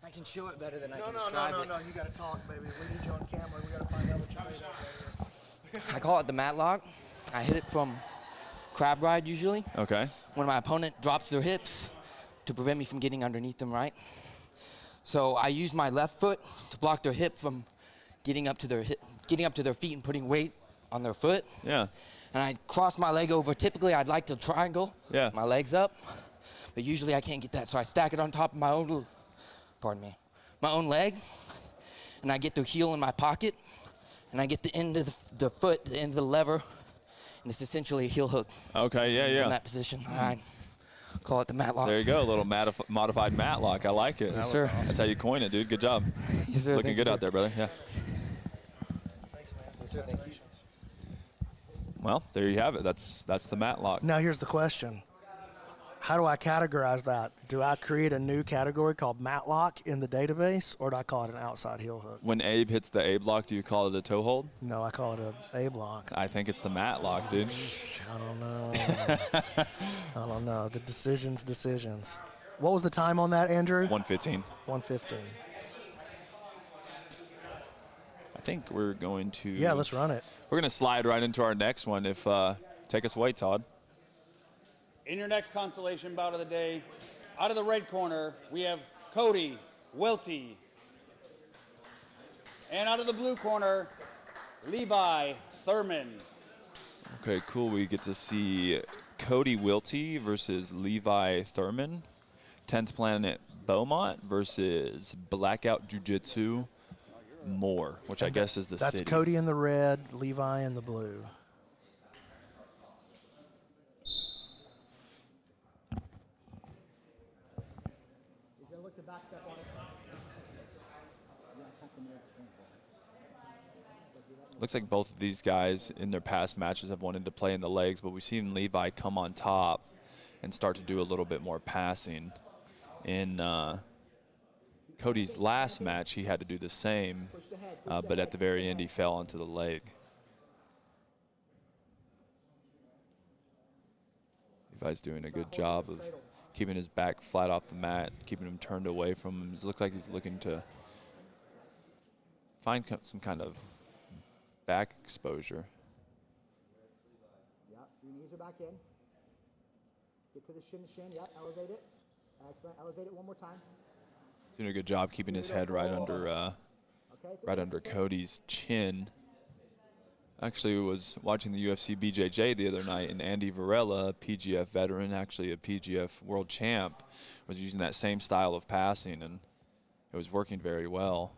I can show it better than I No, can describe it. You got to talk, baby. We need you on camera. We got to find out what you made of right here. I call it the matlock. I hit it from crab ride usually. Okay. When my opponent drops their hips to prevent me from getting underneath them, right? So I use my left foot to block their hip from getting up to their feet and putting weight on their foot. Yeah. And I cross my leg over. Typically, I'd like to triangle. Yeah. My legs up, but usually I can't get that. So I stack it on top of my own leg, and I get the heel in my pocket, and I get the end of the foot, the end of the lever, and it's essentially a heel hook. Okay, yeah. From that position. I call it the matlock. There you go, a little modified matlock. I like it. Yes, sir. That's how you coin it, dude. Good job. Yes, sir. Looking good out there, brother. Yeah. Thanks, man. Yes, sir. Thank you. Well, there you have it. That's the matlock. Now here's the question. How do I categorize that? Do I create a new category called matlock in the database, or do I call it an outside heel hook? When Abe hits the Abe lock, do you call it a toe hold? No, I call it a A-block. I think it's the matlock, dude. I don't know. I don't know. The decisions. What was the time on that, Andrew? 115. 1:15. I think we're going to. Yeah, let's run it. We're going to slide right into our next one. Take us away, Todd. In your next consolation bout of the day, out of the red corner, we have Cody Welty. And out of the blue corner, Levi Thurman. Okay, cool. We get to see Cody Wilty versus Levi Thurman. 10th Planet Beaumont versus Blackout Jiu-Jitsu Moore, which I guess is the That's city. Cody in the red, Levi in the blue. Looks like both of these guys in their past matches have wanted to play in the legs, but we've seen Levi come on top and start to do a little bit more passing. In Cody's last match, he had to do the same, but at the very end, he fell onto the leg. Levi's doing a good job of keeping his back flat off the mat, keeping him turned away from him. It looks like he's looking to find some kind of back exposure. Yeah, your knees are back in. Get to the shin to shin. Yeah, elevate it. Excellent. Elevate it one more time. Doing a good job keeping his head right under Cody's chin. Actually, was watching the UFC BJJ the other night, and Andy Varela, a PGF veteran, actually a PGF world champ, was using that same style of passing, and it was working very well.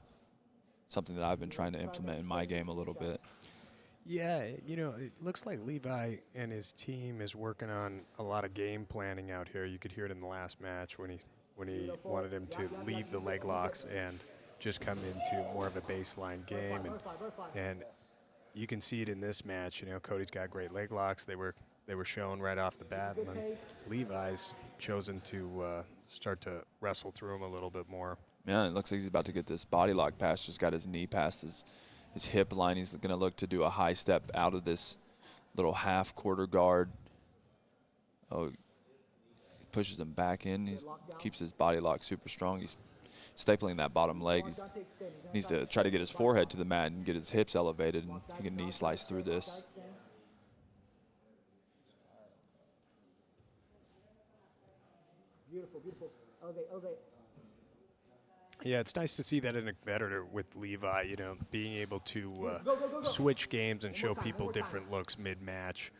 Something that I've been trying to implement in my game a little bit. Yeah, you know, it looks like Levi and his team is working on a lot of game planning out here. You could hear it in the last match when he wanted him to leave the leg locks and just come into more of a baseline game, and you can see it in this match. You know, Cody's got great leg locks. They were shown right off the bat, and then Levi's chosen to start to wrestle through him a little bit more. Yeah, it looks like he's about to get this body lock pass. Just got his knee past his hip line. He's going to look to do a high step out of this little half quarter guard. Oh, he pushes him back in. He keeps his body lock super strong. He's stapling that bottom leg. He needs to try to get his forehead to the mat and get his hips elevated, and he can knee slice through this. Beautiful, beautiful. Elevate, elevate. Yeah, it's nice to see that in a competitor with Levi, you know, being able to switch games and show people different looks mid-match.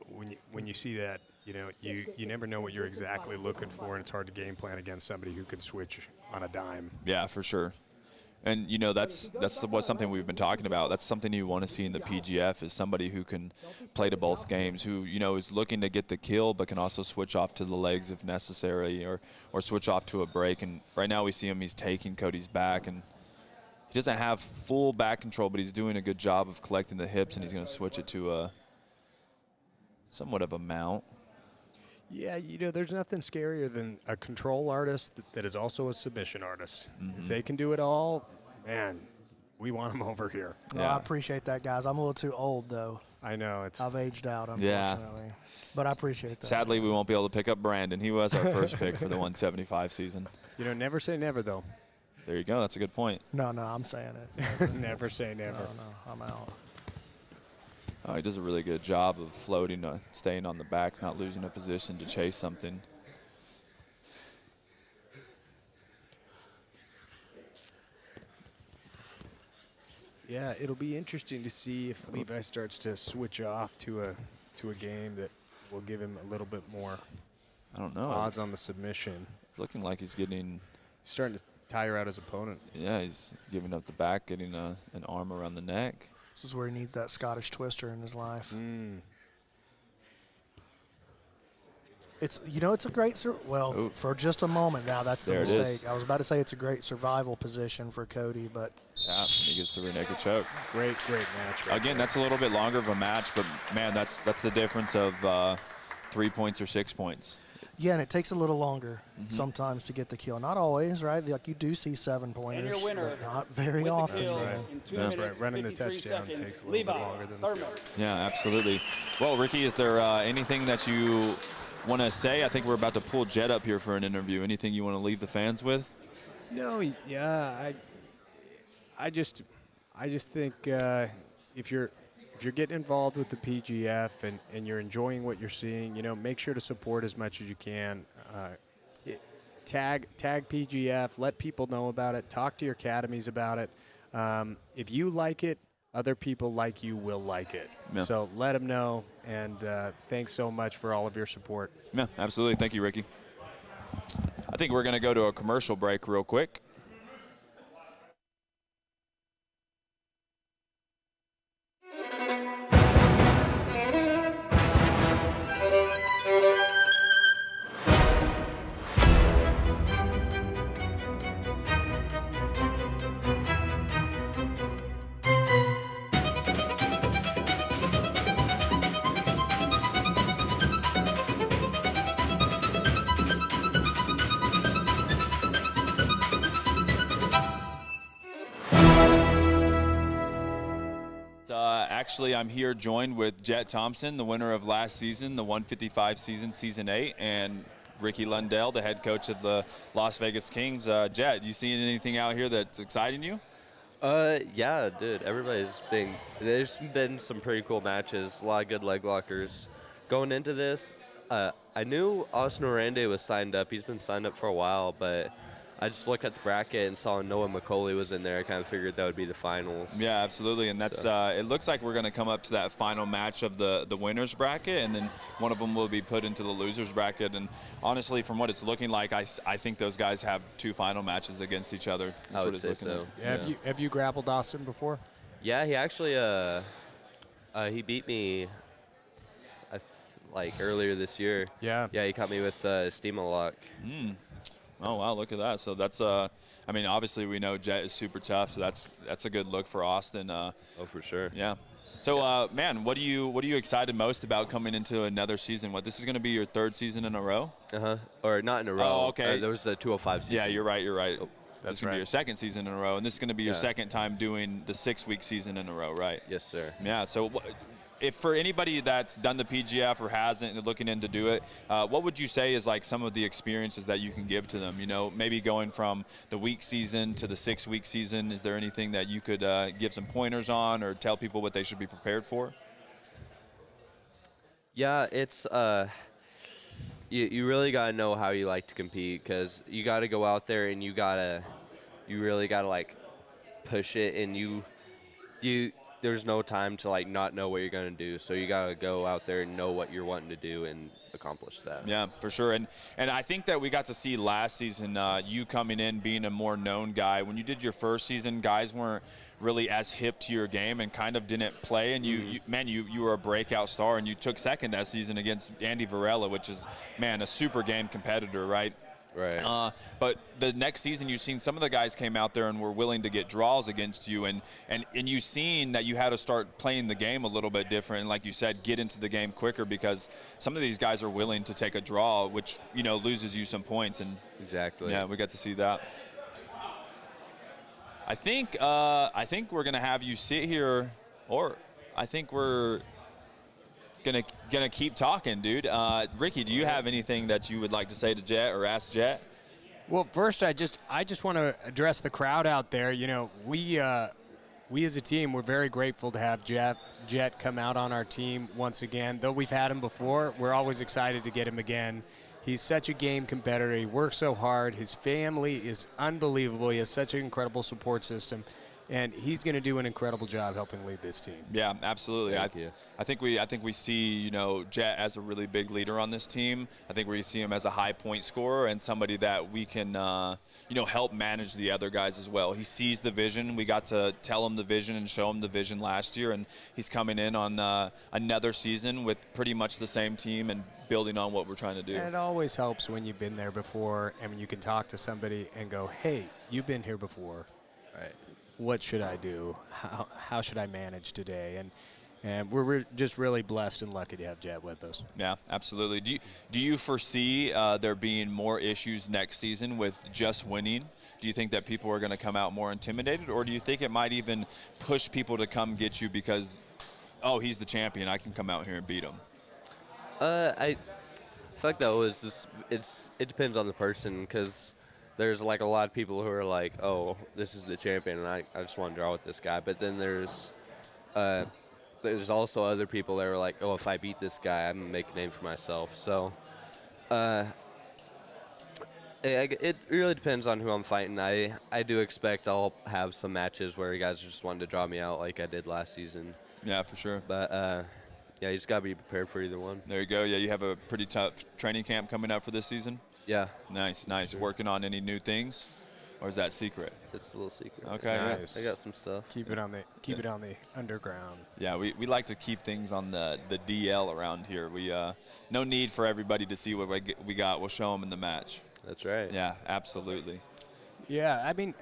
When you see that, you know, you never know what you're exactly looking for, and it's hard to game plan against somebody who can switch on a dime. Yeah, for sure. And, you know, that's what's something we've been talking about. That's something you want to see in the PGF is somebody who can play to both games, who, you know, is looking to get the kill but can also switch off to the legs if necessary, or switch off to a break. And right now we see him, he's taking Cody's back, and he doesn't have full back control, but he's doing a good job of collecting the hips, and he's going to switch it to a somewhat of a mount. Yeah, there's nothing scarier than a control artist that is also a submission artist. If they can do it all, man, we want them over here. Well, I appreciate that, guys. I'm a little too old, though. I know. I've aged out, unfortunately. But I appreciate that. Sadly, we won't be able to pick up Brandon. He was our first pick for the 175 season. Never say never, though. There you go. That's a good point. No, I'm saying it. Never say never. No, I'm out. Oh, he does a really good job of floating, staying on the back, not losing a position to chase something. Yeah, it'll be interesting to see if Levi starts to switch off to a game that will give him a little bit more I don't know. odds on the submission. It's looking like he's getting. He's starting to tire out his opponent. Yeah, he's giving up the back, getting an arm around the neck. This is where he needs that Scottish twister in his life. It's it's a great for just a moment now. That's the mistake. I was about to say it's a great survival position for Cody, but yeah, he gets the rear naked choke. Great match. Again, that's a little bit longer of a match, but man, that's the difference of 3 points or 6 points. Yeah, and it takes a little longer sometimes to get the kill. Not always, right? Like you do see 7-pointers, And your winner, but not very with often. the kill Right. in 2 That's minutes, right. Running the 53 touchdown seconds, takes a little bit Levi longer than Thurman. Yeah, absolutely. Well, Ricky, is there anything that you want to say? I think we're about to pull Jet up here for an interview. Anything you want to leave the fans with? No, yeah, I just think if you're getting involved with the PGF and you're enjoying what you're seeing, make sure to support as much as you can. Tag PGF, let people know about it, talk to your academies about it. If you like it, other people like you will like it. Yeah. So let them know, and thanks so much for all of your support. Yeah, absolutely. Thank you, Ricky. I think we're going to go to a commercial break real quick. Actually, I'm here joined with Jet Thompson, the winner of last season, the 155 season, Season 8, and Ricky Lundell, the head coach of the Las Vegas Kings. Jet, you seeing anything out here that's exciting you? Yeah, dude. There's been some pretty cool matches, a lot of good leg lockers. Going into this, I knew Austin Orande was signed up. He's been signed up for a while, but I just looked at the bracket and saw Noah McCauley was in there. I kind of figured that would be the finals. Yeah, absolutely. And that's it looks like we're going to come up to that final match of the winners bracket, and then one of them will be put into the losers bracket. And honestly, from what it's looking like, I think those guys have 2 final matches against each other. That's I what would it's say looking so. like. Yeah. Have you grappled Austin before? Yeah, he actually he beat me earlier this year. Yeah. Yeah, he caught me with Steam-a lock. Oh, wow, look at that. So that's, I mean, obviously we know Jet is super tough, so that's a good look for Austin. Oh, for sure. Yeah. So, man, what are you excited most about coming into another season? This is going to be your 3rd season in a row? Or not in a row. Oh, okay. There was the 205 season. Yeah, you're right. Oh, This is going to be your 2nd season in a row, and this is going to be your Yeah. 2nd time doing the 6-week season in a row, right? Yes, sir. Yeah, so if for anybody that's done the PGF or hasn't and looking in to do it, what would you say is like some of the experiences that you can give to them? Maybe going from the week season to the 6-week season, is there anything that you could give some pointers on or tell people what they should be prepared for? Yeah, it's you really got to know how you like to compete, because you got to go out there and you really got to like push it, and you there's no time to like not know what you're going to do. So you got to go out there and know what you're wanting to do and accomplish that. Yeah, for sure. And I think that we got to see last season you coming in being a more known guy. When you did your first season, guys weren't really as hip to your game and kind of didn't play. And you were a breakout star, and you took 2nd that season against Andy Varela, which is, man, a super game competitor, right? Right. But the next season, you've seen some of the guys came out there and were willing to get draws against you, and you've seen that you had to start playing the game a little bit different, and like you said, get into the game quicker because some of these guys are willing to take a draw, which, you know, loses you some points. And Exactly. yeah, we got to see that. I think we're gonna have you sit here, or I think we're gonna keep talking, dude. Ricky, do you have anything that you would like to say to Jet or ask Jet? Well, first, I just want to address the crowd out there. You know, we as a team, we're very grateful to have Jet come out on our team once again. Though we've had him before, we're always excited to get him again. He's such a game competitor. He works so hard. His family is unbelievable. He has such an incredible support system. And he's going to do an incredible job helping lead this team. Yeah, absolutely. Thank you. I think we see, you know, Jet as a really big leader on this team. I think we see him as a high point scorer and somebody that we can, you know, help manage the other guys as well. He sees the vision. We got to tell him the vision and show him the vision last year, and he's coming in on another season with pretty much the same team and building on what we're trying to do. And it always helps when you've been there before and when you can talk to somebody and go, hey, you've been here before. Right. What should I do? How should I manage today? And we're just really blessed and lucky to have Jet with us. Yeah, absolutely. Do you foresee there being more issues next season with just winning? Do you think that people are going to come out more intimidated, or do you think it might even push people to come get you because, oh, he's the champion, I can come out here and beat him? I feel like that was just it depends on the person, because there's like a lot of people who are like, oh, this is the champion, and I just want to draw with this guy. But then there's also other people that are like, oh, if I beat this guy, I'm gonna make a name for myself. So it really depends on who I'm fighting. I do expect I'll have some matches where you guys just wanted to draw me out like I did last season. Yeah, for sure. But yeah, you just gotta be prepared for either one. There you go. Yeah, you have a pretty tough training camp coming up for this season. Yeah. Nice. Sure. Working on any new things, or is that secret? It's a little secret. Okay. Nice. I got some stuff. Keep it on the underground. Yeah, we like to keep things on the DL around here. We no need for everybody to see what we got. We'll show them in the match. That's right. Yeah, absolutely. Yeah, I mean,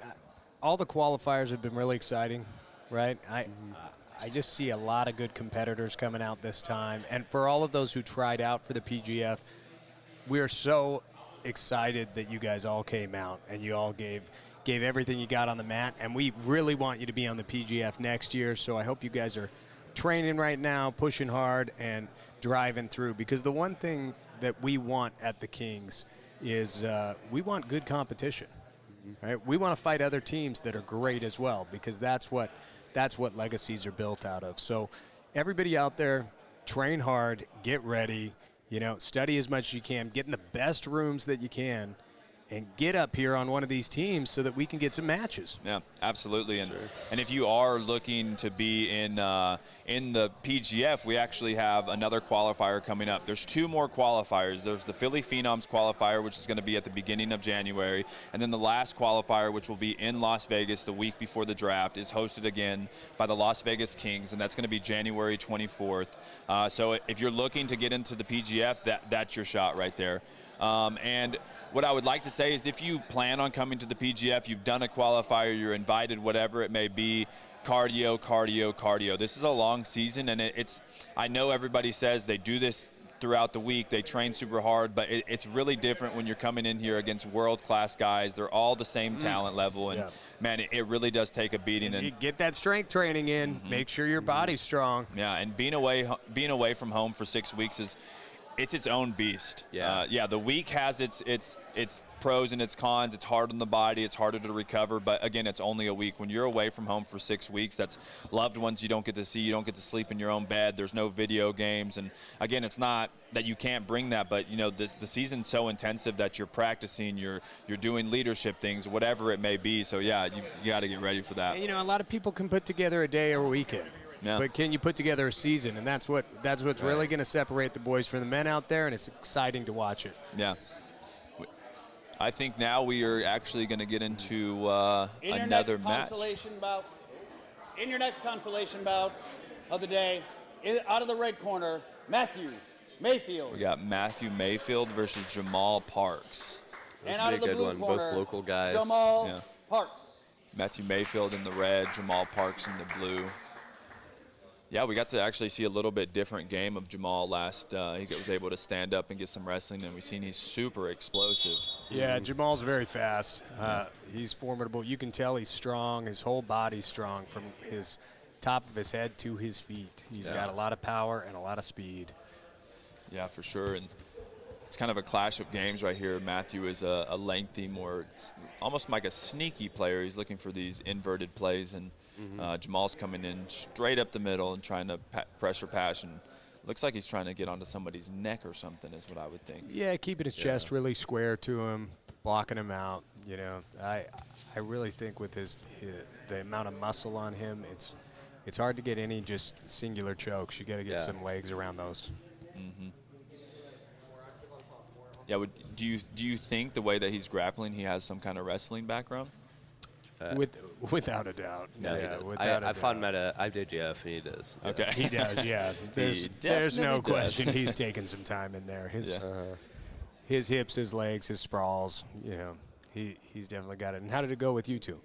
all the qualifiers have been really exciting, right? I just see a lot of good competitors coming out this time. And for all of those who tried out for the PGF, we are so excited that you guys all came out and you all gave everything you got on the mat. And we really want you to be on the PGF next year. So I hope you guys are training right now, pushing hard, and driving through. Because the one thing that we want at the Kings is we want good competition. Right? We want to fight other teams that are great as well, because that's what legacies are built out of. So everybody out there, train hard, get ready, you know, study as much as you can, get in the best rooms that you can, and get up here on one of these teams so that we can get some matches. Yeah, absolutely. And if you are looking to be in the PGF, we actually have another qualifier coming up. There's two more qualifiers. There's the Philly Phenoms qualifier, which is going to be at the beginning of January, and then the last qualifier, which will be in Las Vegas the week before the draft, is hosted again by the Las Vegas Kings, and that's going to be January 24th. So if you're looking to get into the PGF, that's your shot right there. And what I would like to say is, if you plan on coming to the PGF, you've done a qualifier, you're invited, whatever it may be, cardio. This is a long season, and I know everybody says they do this throughout the week, they train super hard, but it's really different when you're coming in here against world-class guys. They're all the same talent level, and man, it really does take a beating. And you get that strength training in, make sure your body's strong. Yeah, and being away from home for 6 weeks is its own beast. Yeah. The week has its pros and its cons. It's hard on the body. It's harder to recover. But again, it's only a week. When you're away from home for 6 weeks, that's loved ones you don't get to see. You don't get to sleep in your own bed. There's no video games. And again, it's not that you can't bring that, but you know, the season's so intensive that you're practicing, you're doing leadership things, whatever it may be. So yeah, you got to get ready for that. You know, a lot of people can put together a day or a weekend. Yeah. But can you put together a season? And that's what's really going to separate the boys from the men out there, and it's exciting to watch it. Yeah. I think now we are actually going to get into another match. In your next consolation bout of the day, out of the red corner, Matthew Mayfield. We got Matthew Mayfield versus Jamal Parks. And This out will of be the a good blue one. corner, Both local guys. Jamal Yeah. Parks. Matthew Mayfield in the red, Jamal Parks in the blue. Yeah, we got to actually see a little bit different game of Jamal last. He was able to stand up and get some wrestling, and we've seen he's super explosive. Yeah, Jamal's very fast. He's formidable. You can tell he's strong. His whole body's strong from his top of his head to his feet. He's got a lot of power and a lot of speed. Yeah, for sure. And it's kind of a clash of games right here. Matthew is a lengthy, more almost like a sneaky player. He's looking for these inverted plays, and Jamal's coming in straight up the middle and trying to pressure pass. And looks like he's trying to get onto somebody's neck or something, is what I would think. Yeah, keeping his chest really square to him, blocking him out. You know, I really think with the amount of muscle on him, it's hard to get any just singular chokes. You got to get some legs around those. Yeah, do you think the way that he's grappling, he has some kind of wrestling background? Without a doubt. No, yeah, he without a I doubt. fought him at a IBJJF, and he does. Okay. He does, yeah. There's definitely no does. question he's taking some time in there. His hips, his legs, his sprawls, you know, he's definitely got it. And how did it go with you two?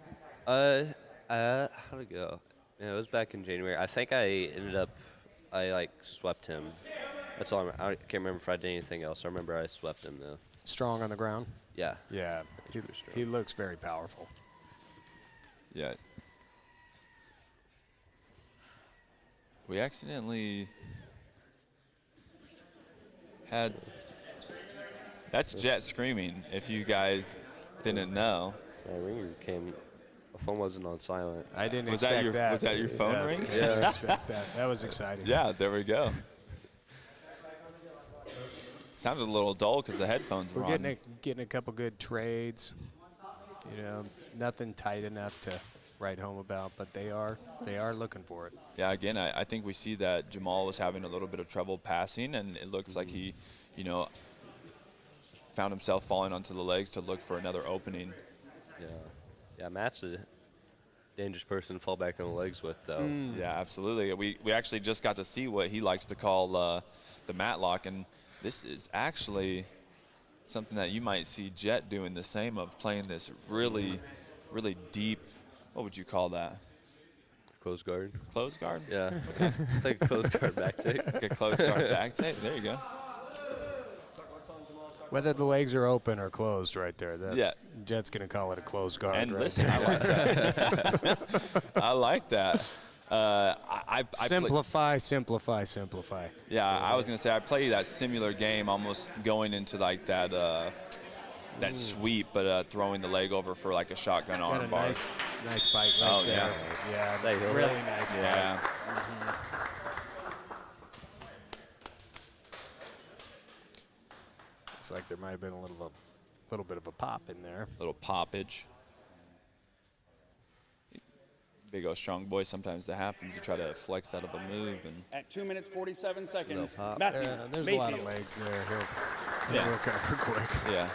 How'd it go? Yeah, it was back in January. I think I swept him. That's all. I can't remember if I did anything else. I remember I swept him though. Strong on the ground? Yeah. Yeah, he looks very powerful. Yeah. We accidentally had. That's Jet screaming, if you guys didn't know. My ringer came. My phone wasn't on silent. I didn't Was expect that was that your phone ring? Yeah, I didn't expect that. That was exciting. Yeah, there we go. Sounded a little dull because the headphones were We're on. getting a couple good trades. You know, nothing tight enough to write home about, but they are looking for it. Yeah, again, I think we see that Jamal was having a little bit of trouble passing, and it looks like he, you know, found himself falling onto the legs to look for another opening. Yeah, Matt's a dangerous person to fall back on the legs with, though. Yeah, absolutely. We actually just got to see what he likes to call the matlock, and this is actually something that you might see Jet doing the same of, playing this really, really deep. What would you call that? Close guard. Close guard? Yeah. It's like a close guard back take. Like a close guard back take. There you go. Whether the legs are open or closed right there, Jet's going to call it a closed guard. And right listen, there. I like that. I like that. I simplify. Yeah, I was going to say I play that similar game, almost going into like that that sweep, but throwing the leg over for like a shotgun Got arm a bar. nice bite right there. Yeah, really nice bite. Yeah. It's like there might have been a little bit of a pop in there. Little poppage. Big old strong boy, sometimes that happens. You try to flex out of a move. And At 2 minutes, 47 seconds, pop. Matthew There's Mayfield. a lot of legs there. He'll recover quick. Yeah.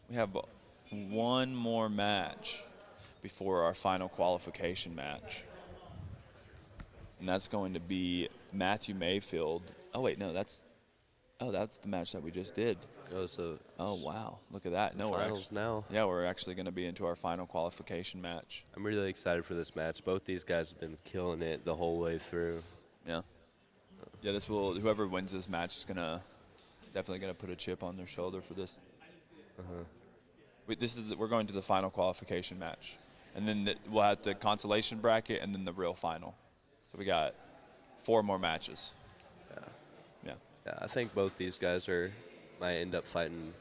We have one more match before our final qualification match. And that's going to be Matthew Mayfield. Oh, wait, no, that's the match that we just did. Oh, wow. Look at that. No, Finals now. Yeah, we're actually going to be into our final qualification match. I'm really excited for this match. Both these guys have been killing it the whole way through. Yeah. Yeah, whoever wins this match is definitely gonna put a chip on their shoulder for this. We're going to the final qualification match, and then we'll have the consolation bracket, and then the real final. So we got 4 more matches. Yeah. I think both these guys might end up fighting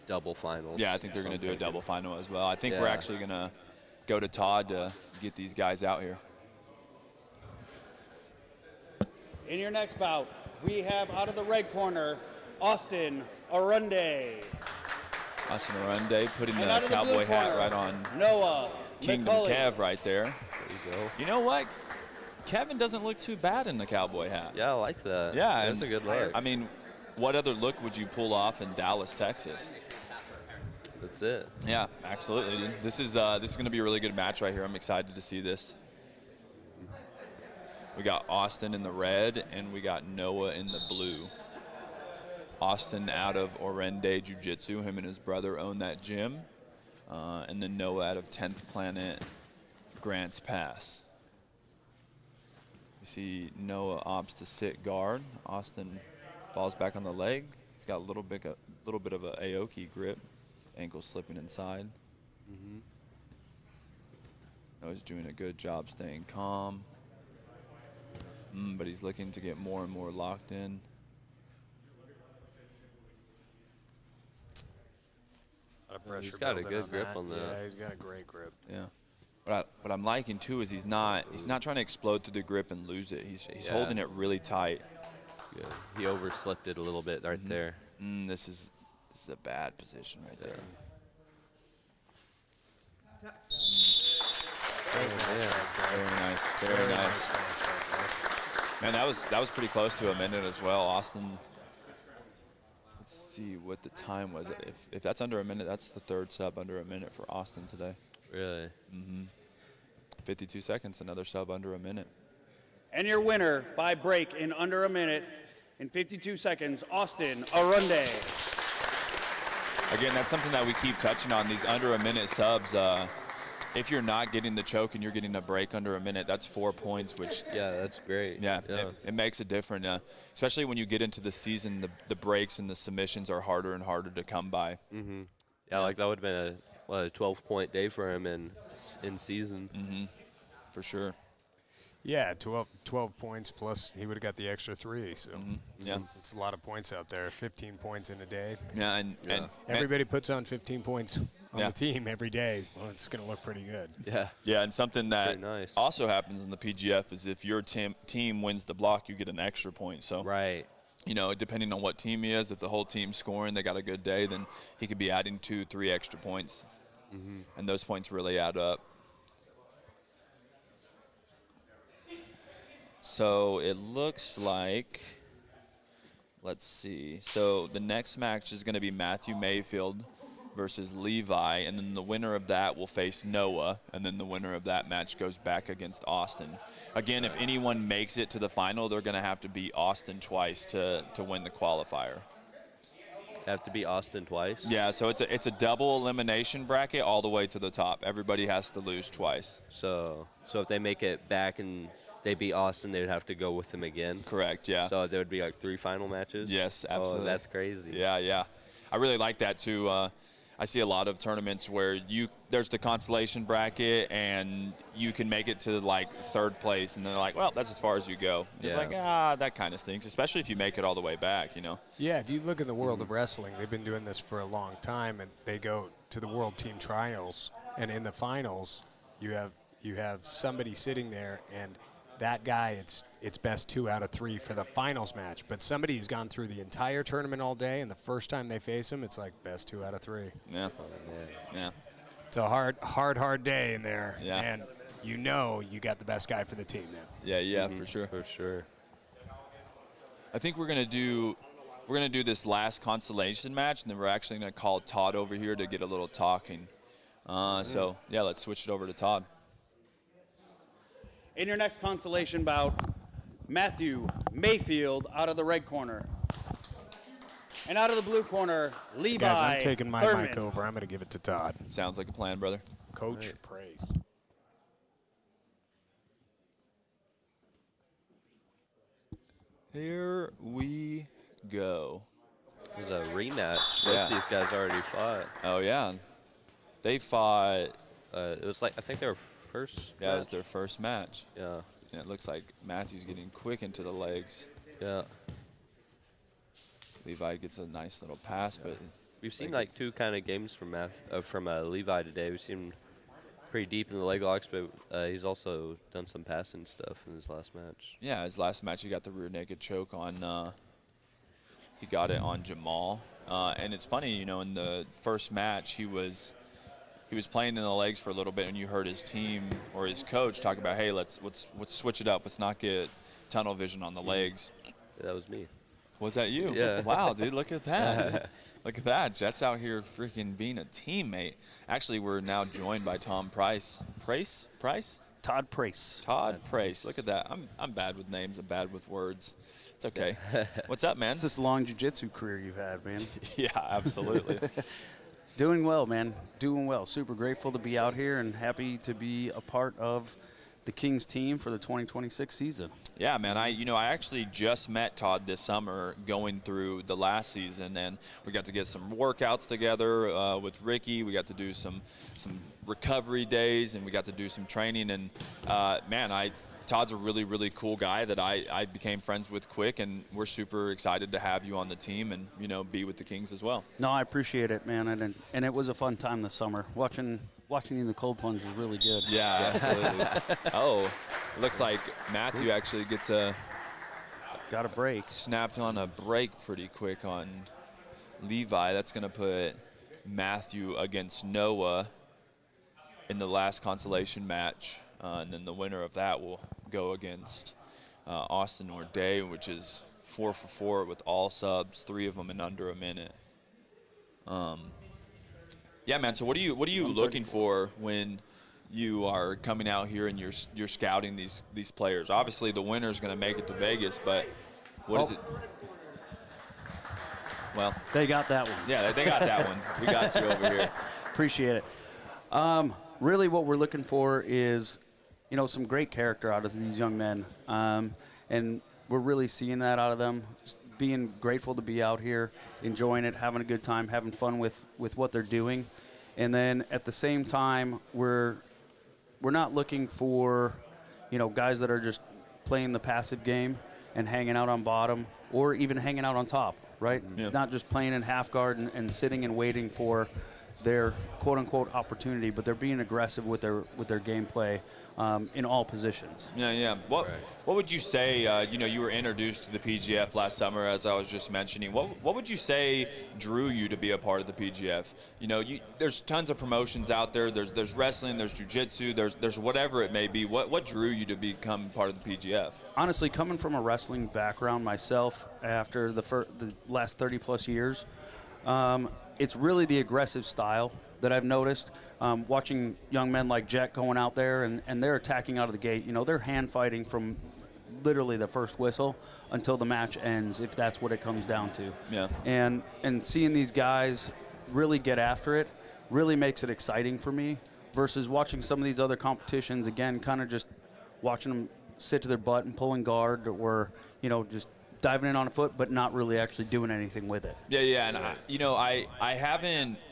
double finals. Yeah, I think they're going to do a double final as well. I think we're actually going to go to Todd to get these guys out here. In your next bout, we have out of the red corner, Austin Arunde. Austin Arunde putting And the out of the blue cowboy hat corner, right on Noah Kingdom McCulley. Kev right there. There you go. You know what? Kevin doesn't look too bad in the cowboy hat. Yeah, I like that. Yeah, That's a good look. I mean, what other look would you pull off in Dallas, Texas? That's it. Yeah, absolutely. Dude. This is going to be a really good match right here. I'm excited to see this. We got Austin in the red, and we got Noah in the blue. Austin out of Orende Jiu-Jitsu. Him and his brother own that gym. And then Noah out of 10th Planet Grants Pass. You see Noah opts to sit guard. Austin falls back on the leg. He's got a little bit of a Aoki grip. Ankle slipping inside. Noah's doing a good job staying calm. But he's looking to get more and more locked in. He's got a good grip on that. Yeah, he's got a great grip. Yeah. What I'm liking too is he's not trying to explode through the grip and lose it. He's holding it really tight. Good. He overslipped it a little bit right there. This is a bad position right there. Very nice. Very nice. Man, that was pretty close to a minute as well. Austin. Let's see what the time was. If that's under a minute, that's the third sub under a minute for Austin today. Really? 52 seconds, another sub under a minute. And your winner by break in under a minute in 52 seconds, Austin Arunde. Again, that's something that we keep touching on, these under a minute subs. If you're not getting the choke and you're getting a break under a minute, that's 4 points, which that's great. Yeah, it makes a difference. Especially when you get into the season, the breaks and the submissions are harder and harder to come by. Yeah, like that would have been a 12-point day for him in season. For sure. Yeah, 12 points plus he would have got the extra 3. So it's a lot of points out there. 15 points in a day. Yeah, and everybody puts on 15 points on the team every day. Well, it's going to look pretty good. Yeah, and something that also happens in the PGF is if your team wins the block, you get an extra point. So depending on what team he is, if the whole team's scoring, they got a good day, then he could be adding 2-3 extra points, and those points really add up. So it looks like, let's see. So the next match is going to be Matthew Mayfield versus Levi, and then the winner of that will face Noah, and then the winner of that match goes back against Austin. Again, if anyone makes it to the final, they're going to have to beat Austin twice to win the qualifier. Have to beat Austin twice? Yeah, so it's a double elimination bracket all the way to the top. Everybody has to lose twice. So if they make it back and they beat Austin, they would have to go with him again? Correct, yeah. So there would be like 3 final matches? Yes, absolutely. Oh, that's crazy. Yeah. I really like that too. I see a lot of tournaments where there's the consolation bracket and you can make it to like 3rd place, and they're like, well, that's as far as you go. It's like, that kind of stinks, especially if you make it all the way back, Yeah, if you look in the world of wrestling, they've been doing this for a long time, and they go to the World Team Trials, and in the finals, you have somebody sitting there, and that guy, it's best 2 out of 3 for the finals match. But somebody who's gone through the entire tournament all day, and the first time they face him, it's like best 2 out of 3. Yeah. It's a hard day in there. Yeah. And you got the best guy for the team now. Yeah, for sure. For sure. I think we're gonna do this last consolation match, and then we're actually gonna call Todd over here to get a little talking. So yeah, let's switch it over to Todd. In your next consolation bout, Matthew Mayfield out of the red corner. And out of the blue corner, Levi Guys, I'm taking my Thurman. mic over. I'm going to give it to Todd. Sounds like a plan, brother. Coach, praise. Here we go. It was a rematch. Yeah. Both these guys already fought. Oh, yeah. They fought. It was like, I think their first Yeah, match. it was their first match. Yeah. And it looks like Matthew's getting quick into the legs. Yeah. Levi gets a nice little pass, but We've seen like 2 kind of games from Levi today. We've seen pretty deep in the leg locks, but he's also done some passing stuff in his last match. Yeah, his last match he got the rear naked choke on. He got it on Jamal, and it's funny, in the first match he was playing in the legs for a little bit, and you heard his team or his coach talk about, hey, let's switch it up. Let's not get tunnel vision on the legs. Yeah, that was me. Was that you? Yeah. Wow, dude, look at that. Look at that. Jets out here freaking being a teammate. Actually, we're now joined by Tom Price. Price? Todd Price. Todd Price. Look at that. I'm bad with names. I'm bad with words. It's okay. What's up, man? It's this long jiu-jitsu career you've had, man. Yeah, absolutely. Doing well, man. Doing well. Super grateful to be out here and happy to be a part of the Kings team for the 2026 season. Yeah, man. I actually just met Todd this summer going through the last season, and we got to get some workouts together with Ricky. We got to do some recovery days, and we got to do some training. And man, Todd's a really, really cool guy that I became friends with quick, and we're super excited to have you on the team and, be with the Kings as well. No, I appreciate it, man. And it was a fun time this summer. Watching you in the cold plunge was really good. Yeah, absolutely. Oh, looks like Matthew actually got a break. Snapped on a break pretty quick on Levi. That's going to put Matthew against Noah in the last consolation match. And then the winner of that will go against Austin or Day, which is 4 for 4 with all subs, 3 of them in under a minute. Yeah, man. So what are you looking for when you are coming out here and you're scouting these players? Obviously, the winner is going to make it to Vegas, but what is it? Well, they got that one. Yeah, they got that one. We got you over here. Appreciate it. Really, what we're looking for is, some great character out of these young men, and we're really seeing that out of them. Just being grateful to be out here, enjoying it, having a good time, having fun with what they're doing, and then at the same time, we're not looking for, guys that are just playing the passive game and hanging out on bottom or even hanging out on top, right? Yeah. Not just playing in half guard and sitting and waiting for their quote-unquote opportunity, but they're being aggressive with their gameplay in all positions. Yeah. What would you say, you were introduced to the PGF last summer, as I was just mentioning. What would you say drew you to be a part of the PGF? There's tons of promotions out there. There's wrestling, there's jiu-jitsu, there's whatever it may be. What drew you to become part of the PGF? Honestly, coming from a wrestling background myself after the last 30-plus years, it's really the aggressive style that I've noticed. Watching young men like Jet going out there and they're attacking out of the gate. They're hand fighting from literally the first whistle until the match ends, if that's what it comes down to. Yeah. And seeing these guys really get after it really makes it exciting for me versus watching some of these other competitions, again, kind of just watching them sit to their butt and pulling guard or, just diving in on a foot, but not really actually doing anything with it. Yeah, and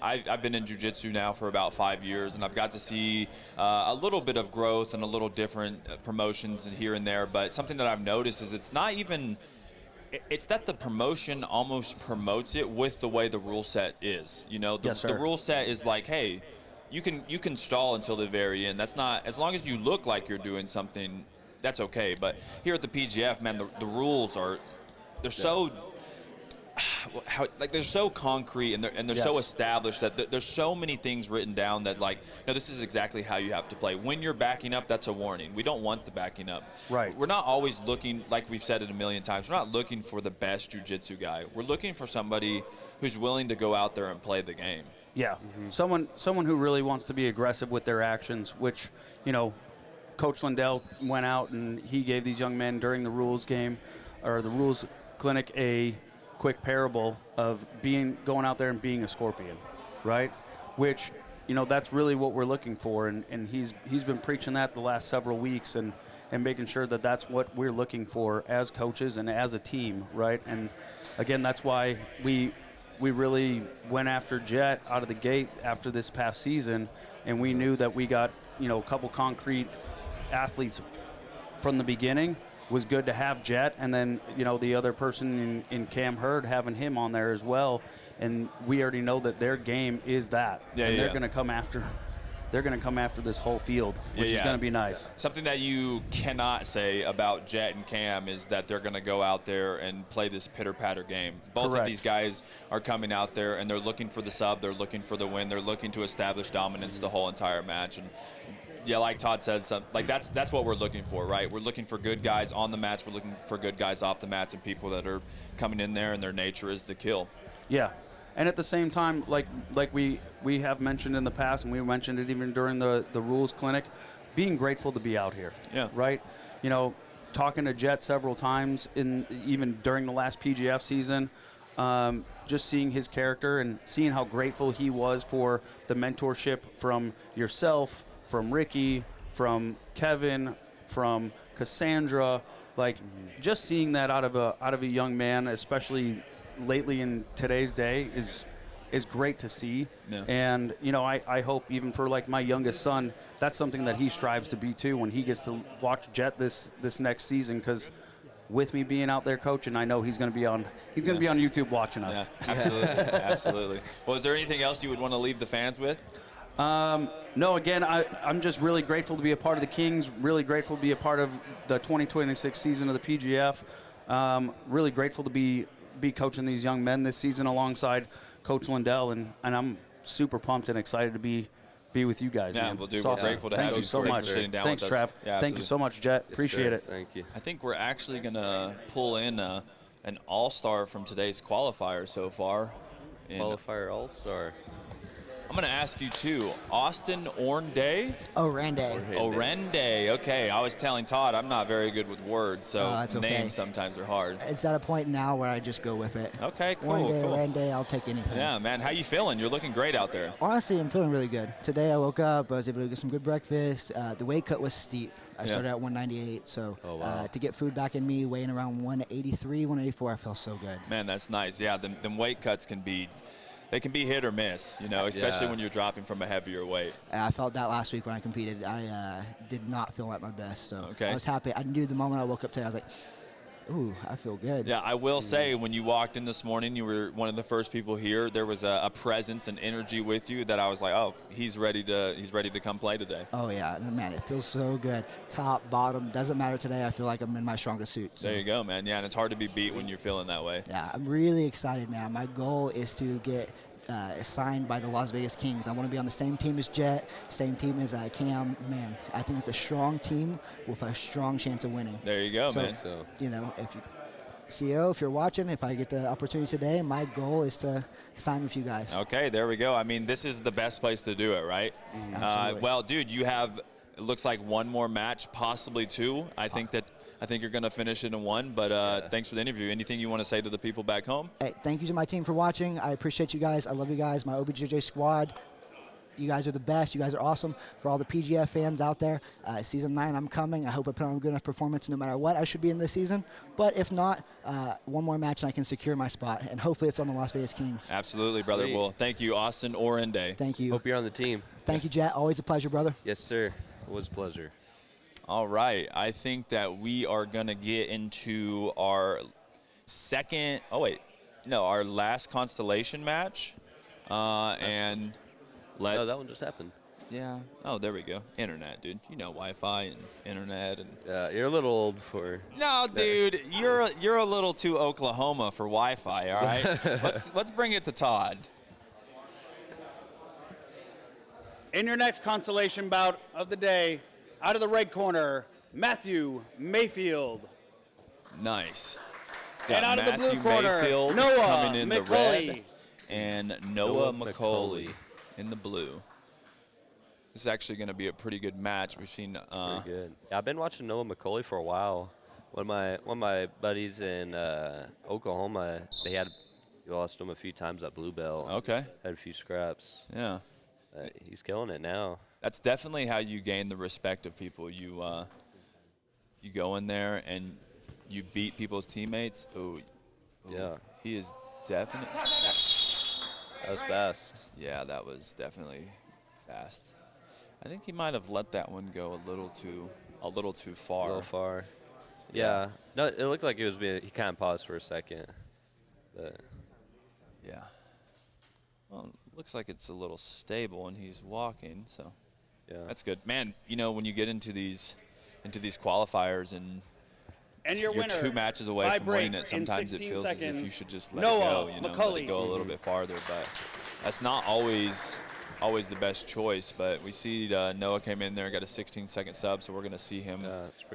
I've been in jiu-jitsu now for about 5 years, and I've got to see a little bit of growth and a little different promotions and here and there. But something that I've noticed is it's that the promotion almost promotes it with the way the rule set is. Yes, sir. The rule set is like, hey, you can stall until the very end. That's not, as long as you look like you're doing something, that's okay. But here at the PGF, man, the rules are. They're so they're so concrete and they're so established that there's so many things written down that this is exactly how you have to play. When you're backing up, that's a warning. We don't want the backing up. Right. We're not always looking, like we've said it a million times, we're not looking for the best jiu-jitsu guy. We're looking for somebody who's willing to go out there and play the game. Yeah. Mm-hmm. Someone who really wants to be aggressive with their actions, which, Coach Lindell went out and he gave these young men during the rules game or the rules clinic a quick parable of going out there and being a scorpion, right? Which, that's really what we're looking for, and he's been preaching that the last several weeks and making sure that that's what we're looking for as coaches and as a team, right? And again, that's why we really went after Jet out of the gate after this past season, and we knew that we got a couple concrete athletes from the beginning. Was good to have Jet, and then the other person in Cam Hurd, having him on there as well, and we already know that their game is that, and they're going to come after. They're going to come after this whole field, which is going to be nice. Something that you cannot say about Jet and Cam is that they're going to go out there and play this pitter-patter game. Both of these guys are coming out there, and they're looking for the sub, they're looking for the win, they're looking to establish dominance the whole entire match. And yeah, like Todd said, that's what we're looking for, right? We're looking for good guys on the mats. We're looking for good guys off the mats and people that are coming in there and their nature is to kill. Yeah, and at the same time, like we have mentioned in the past, and we mentioned it even during the rules clinic, being grateful to be out here. Yeah. Right? You know, talking to Jet several times, even during the last PGF season, just seeing his character and seeing how grateful he was for the mentorship from yourself, from Ricky, from Kevin, from Cassandra, like just seeing that out of a young man, especially lately in today's day, is great to see. Yeah. And you know, I hope even for like my youngest son, that's something that he strives to be too when he gets to watch Jet this next season, because with me being out there coaching, I know he's going to be on YouTube watching us. Yeah, absolutely, absolutely. Well, is there anything else you would want to leave the fans with? No, again, I'm just really grateful to be a part of the Kings, really grateful to be a part of the 2026 season of the PGF. Really grateful to be coaching these young men this season alongside Coach Lindell, and I'm super pumped and excited to be with you guys. Yeah, man. well, dude, It's we're awesome. grateful to Thank have you you. so Thanks much. for sitting down Thanks, with us. Trav. Yeah, Thank you so much, Jet. Yes, Appreciate sir. it. Thank you. I think we're actually going to pull in an all-star from today's qualifier so far. Qualifier All-Star. I'm going to ask you, too. Austin Ornday? Orende. Orende. Okay, I was telling Todd I'm not very good with words, so that's okay. names sometimes are hard. It's at a point now where I just go with it. Okay, cool, One day, cool. Orende, I'll take anything. Yeah, man, how you feeling? You're looking great out there. Honestly, I'm feeling really good. Today I woke up, I was able to get some good breakfast. The weight cut was steep. I started at 198, so to get food back in me, weighing around 183, 184, I felt so good. Man, that's nice. Yeah, them weight cuts can be hit or miss, you know, especially when you're dropping from a heavier weight. I felt that last week when I competed. I did not feel at my best, so Okay. I was happy. I knew the moment I woke up today, I was like, ooh, I feel good. Yeah, I will say when you walked in this morning, you were one of the first people here. There was a presence and energy with you that I was like, oh, he's ready to come play today. Oh, yeah. Man, it feels so good. Top, bottom, doesn't matter today. I feel like I'm in my strongest suit. So. There you go, man. Yeah, and it's hard to be beat when you're feeling that way. Yeah, I'm really excited, man. My goal is to get signed by the Las Vegas Kings. I want to be on the same team as Jet, same team as Cam. Man, I think it's a strong team with a strong chance of winning. There you go, man. So, you know, CEO, if you're watching, if I get the opportunity today, my goal is to sign with you guys. Okay, there we go. I mean, this is the best place to do it, right? Absolutely. Well, dude, you have, it looks like one more match, possibly two. I think you're going to finish it in one, but thanks for the interview. Anything you want to say to the people back home? Hey, thank you to my team for watching. I appreciate you guys. I love you guys. My OBJJ squad. You guys are the best. You guys are awesome. For all the PGF fans out there, season 9, I'm coming. I hope I put on a good enough performance no matter what I should be in this season. But if not, one more match and I can secure my spot. And hopefully it's on the Las Vegas Kings. Absolutely, brother. Sweet. Well, thank you, Austin Orende. Thank you. Hope you're on the team. Thank you, Jet. Always a pleasure, brother. Yes, sir. It was a pleasure. All right. I think that we are going to get into our our last Constellation match. And Oh, that one just happened. Yeah. Oh, there we go. Internet, dude. You know, Wi-Fi and internet and. Yeah, you're a little old for. No, dude, you're a little too Oklahoma for Wi-Fi. All right. let's bring it to Todd. In your next consolation bout of the day, out of the red corner, Matthew Mayfield. Nice. And out of the blue Matthew corner, Mayfield Noah coming in the McCauley. red, and Noah McCauley in the blue. This is actually going to be a pretty good match. We've seen. Pretty good. Yeah, I've been watching Noah McCauley for a while. One of my buddies in Oklahoma, he lost him a few times at Blue Belt. Okay. Had a few scraps. Yeah. He's killing it now. That's definitely how you gain the respect of people. You go in there and you beat people's teammates. Ooh. Yeah. He is definitely. That was fast. Yeah, that was definitely fast. I think he might have let that one go a little too far. A little far. Yeah. No, it looked like he kind of paused for a second. But yeah. Well, it looks like it's a little stable and he's walking, so yeah. That's good. Man, you know, when you get into these qualifiers and your you're winner 2 matches away by from winning break it, sometimes in it feels 16 as if you seconds, should just let Noah it go, let McCauley. it go a little bit farther, but that's not always the best choice. But we see Noah came in there and got a 16-second sub, so we're going to see him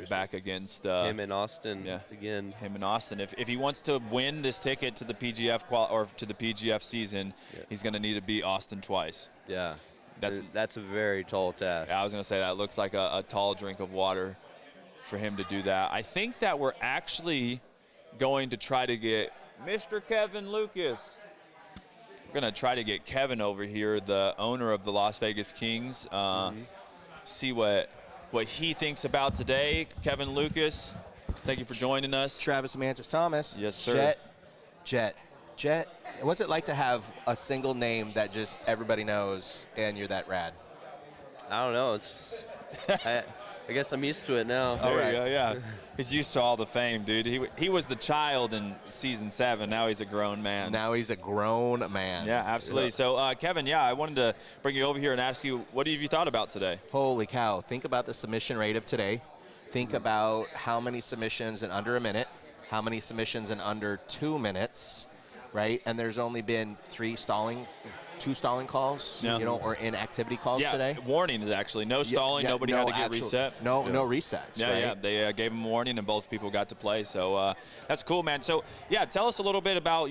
back against him and Austin again. Him and Austin. If he wants to win this ticket to the PGF or to the PGF season, he's going to need to beat Austin twice. Yeah. That's a very tall task. Yeah, I was going to say that looks like a tall drink of water for him to do that. I think that we're actually going to try to get Mr. Kevin Lucas. We're going to try to get Kevin over here, the owner of the Las Vegas Kings, see what he thinks about today. Kevin Lucas, thank you for joining us. Travis Amantis Thomas. Yes, sir. Jet. What's it like to have a single name that just everybody knows and you're that rad? I don't know. It's I guess I'm used to it now. There you go, yeah. He's used to all the fame, dude. He was the child in season 7. Now he's a grown man. Now he's a grown man. Yeah, absolutely. So, Kevin, I wanted to bring you over here and ask you, what have you thought about today? Holy cow. Think about the submission rate of today. Think about how many submissions in under a minute, how many submissions in under 2 minutes, right? And there's only been 2 stalling calls, or inactivity calls today. Warning is actually no stalling. Nobody had to get reset. No resets. Yeah, right? They gave him a warning, and both people got to play. So that's cool, man. So tell us a little bit about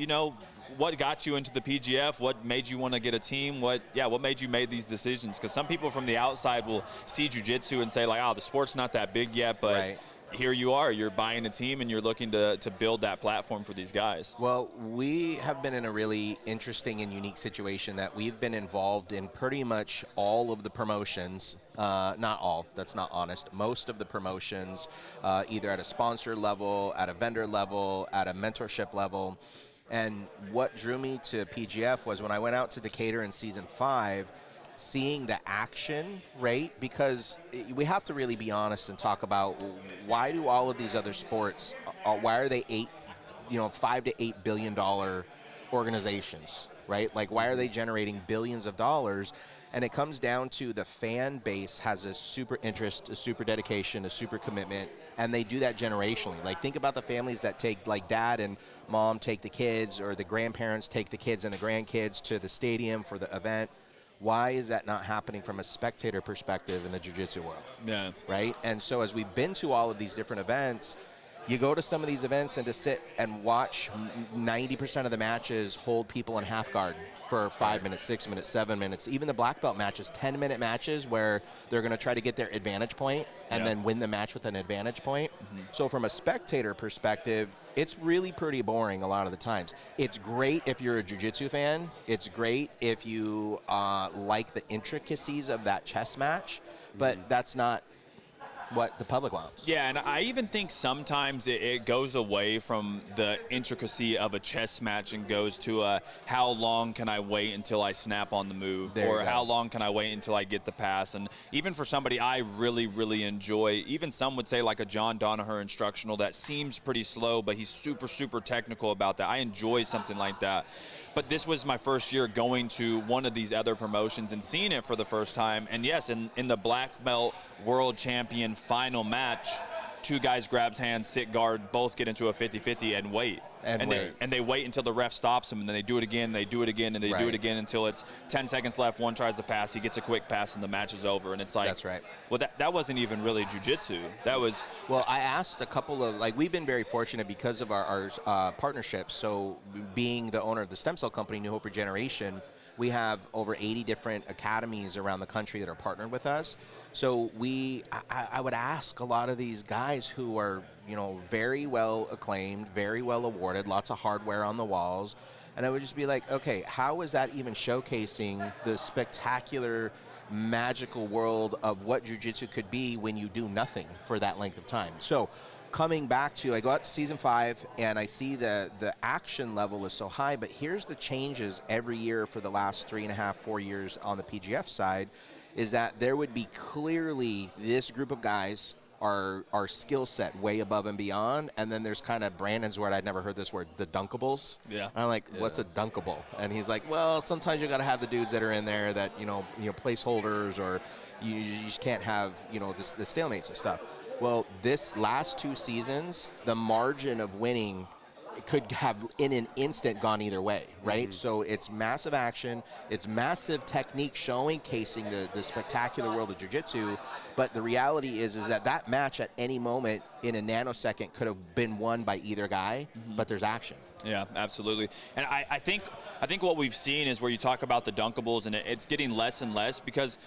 what got you into the PGF, what made you want to get a team, what made you make these decisions? Because some people from the outside will see jiu-jitsu and say like, the sport's not that big yet, but. Right. Here you are, you're buying a team and you're looking to build that platform for these guys. Well, we have been in a really interesting and unique situation that we've been involved in pretty much all of the promotions, not all, that's not honest, most of the promotions, either at a sponsor level, at a vendor level, at a mentorship level. And what drew me to PGF was when I went out to Decatur in season 5, seeing the action, right? Because we have to really be honest and talk about why do all of these other sports, why are they $5 to $8 billion organizations, right? Like, why are they generating billions of dollars? And it comes down to the fan base has a super interest, a super dedication, a super commitment, and they do that generationally. Like, think about the families that take, like, dad and mom take the kids, or the grandparents take the kids and the grandkids to the stadium for the event. Why is that not happening from a spectator perspective in the jiu-jitsu world? Yeah. Right? And so as we've been to all of these different events, you go to some of these events and to sit and watch 90% of the matches hold people in half guard for 5 minutes, 6 minutes, 7 minutes. Even the black belt matches, 10-minute matches where they're going to try to get their advantage point and then win the match with an advantage point. So from a spectator perspective, it's really pretty boring a lot of the times. It's great if you're a jiu-jitsu fan. It's great if you like the intricacies of that chess match, but that's not what the public wants. Yeah, and I even think sometimes it goes away from the intricacy of a chess match and goes to how long can I wait until I snap on the move, or how long can I wait until I get the pass. And even for somebody I really, really enjoy, even some would say like a John Donaher instructional that seems pretty slow, but he's super, super technical about that. I enjoy something like that. But this was my first year going to one of these other promotions and seeing it for the first time. And yes, in the black belt world champion final match, 2 guys grabs hands, sit guard, both get into a 50-50 and wait. And they wait until the ref stops them, and then they do it again, they do it again, and they do it again until it's 10 seconds left. One tries to pass, he gets a quick pass, and the match is over. And it's like, that's right. Well, that wasn't even really jiu-jitsu. That was. Well, I asked a couple of, like, we've been very fortunate because of our partnerships. So being the owner of the stem cell company, New Hope Regeneration, we have over 80 different academies around the country that are partnered with us. So I would ask a lot of these guys who are, very well acclaimed, very well awarded, lots of hardware on the walls, and I would just be like, okay, how is that even showcasing the spectacular, magical world of what jiu-jitsu could be when you do nothing for that length of time? So coming back to, I go out to season 5 and I see the action level is so high, but here's the changes every year for the last 3.5, 4 years on the PGF side, is that there would be clearly this group of guys are skill set way above and beyond, and then there's kind of Brandon's word, I'd never heard this word, the dunkables. Yeah. And I'm like, what's a dunkable? And he's like, well, sometimes you got to have the dudes that are in there that, placeholders, or you just can't have, the stalemates and stuff. Well, this last 2 seasons, the margin of winning could have in an instant gone either way, right? So it's massive action, it's massive technique showcasing the spectacular world of jiu-jitsu, but the reality is that match at any moment in a nanosecond could have been won by either guy, but there's action. Yeah, absolutely. And I think what we've seen is where you talk about the dunkables, and it's getting less and less because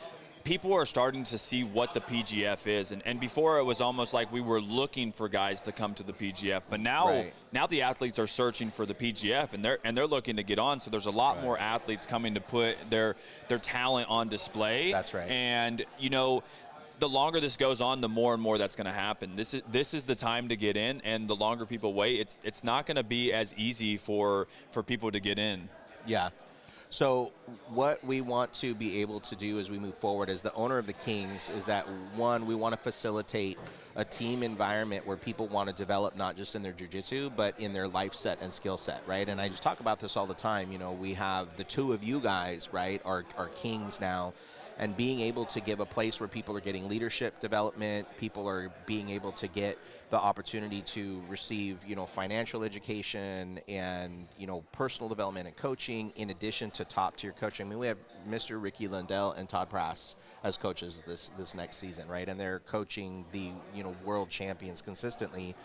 people are starting to see what the PGF is. And before it was almost like we were looking for guys to come to the PGF. But now the athletes are searching for the PGF, and they're looking to get on. So there's a lot more athletes coming to put their talent on display. That's right. And, you know, the longer this goes on, the more and more that's going to happen. This is the time to get in, and the longer people wait, it's not going to be as easy for people to get in. Yeah. So what we want to be able to do as we move forward as the owner of the Kings is that, one, we want to facilitate a team environment where people want to develop not just in their jiu-jitsu, but in their life set and skill set, right? And I just talk about this all the time. You know, we have the two of you guys, right, are Kings now. And being able to give a place where people are getting leadership development, people are being able to get the opportunity to receive, you know, financial education and, you know, personal development and coaching in addition to top-tier coaching. I mean, we have Mr. Ricky Lindell and Todd Prass as coaches this next season, right? And they're coaching the, you know, world champions consistently.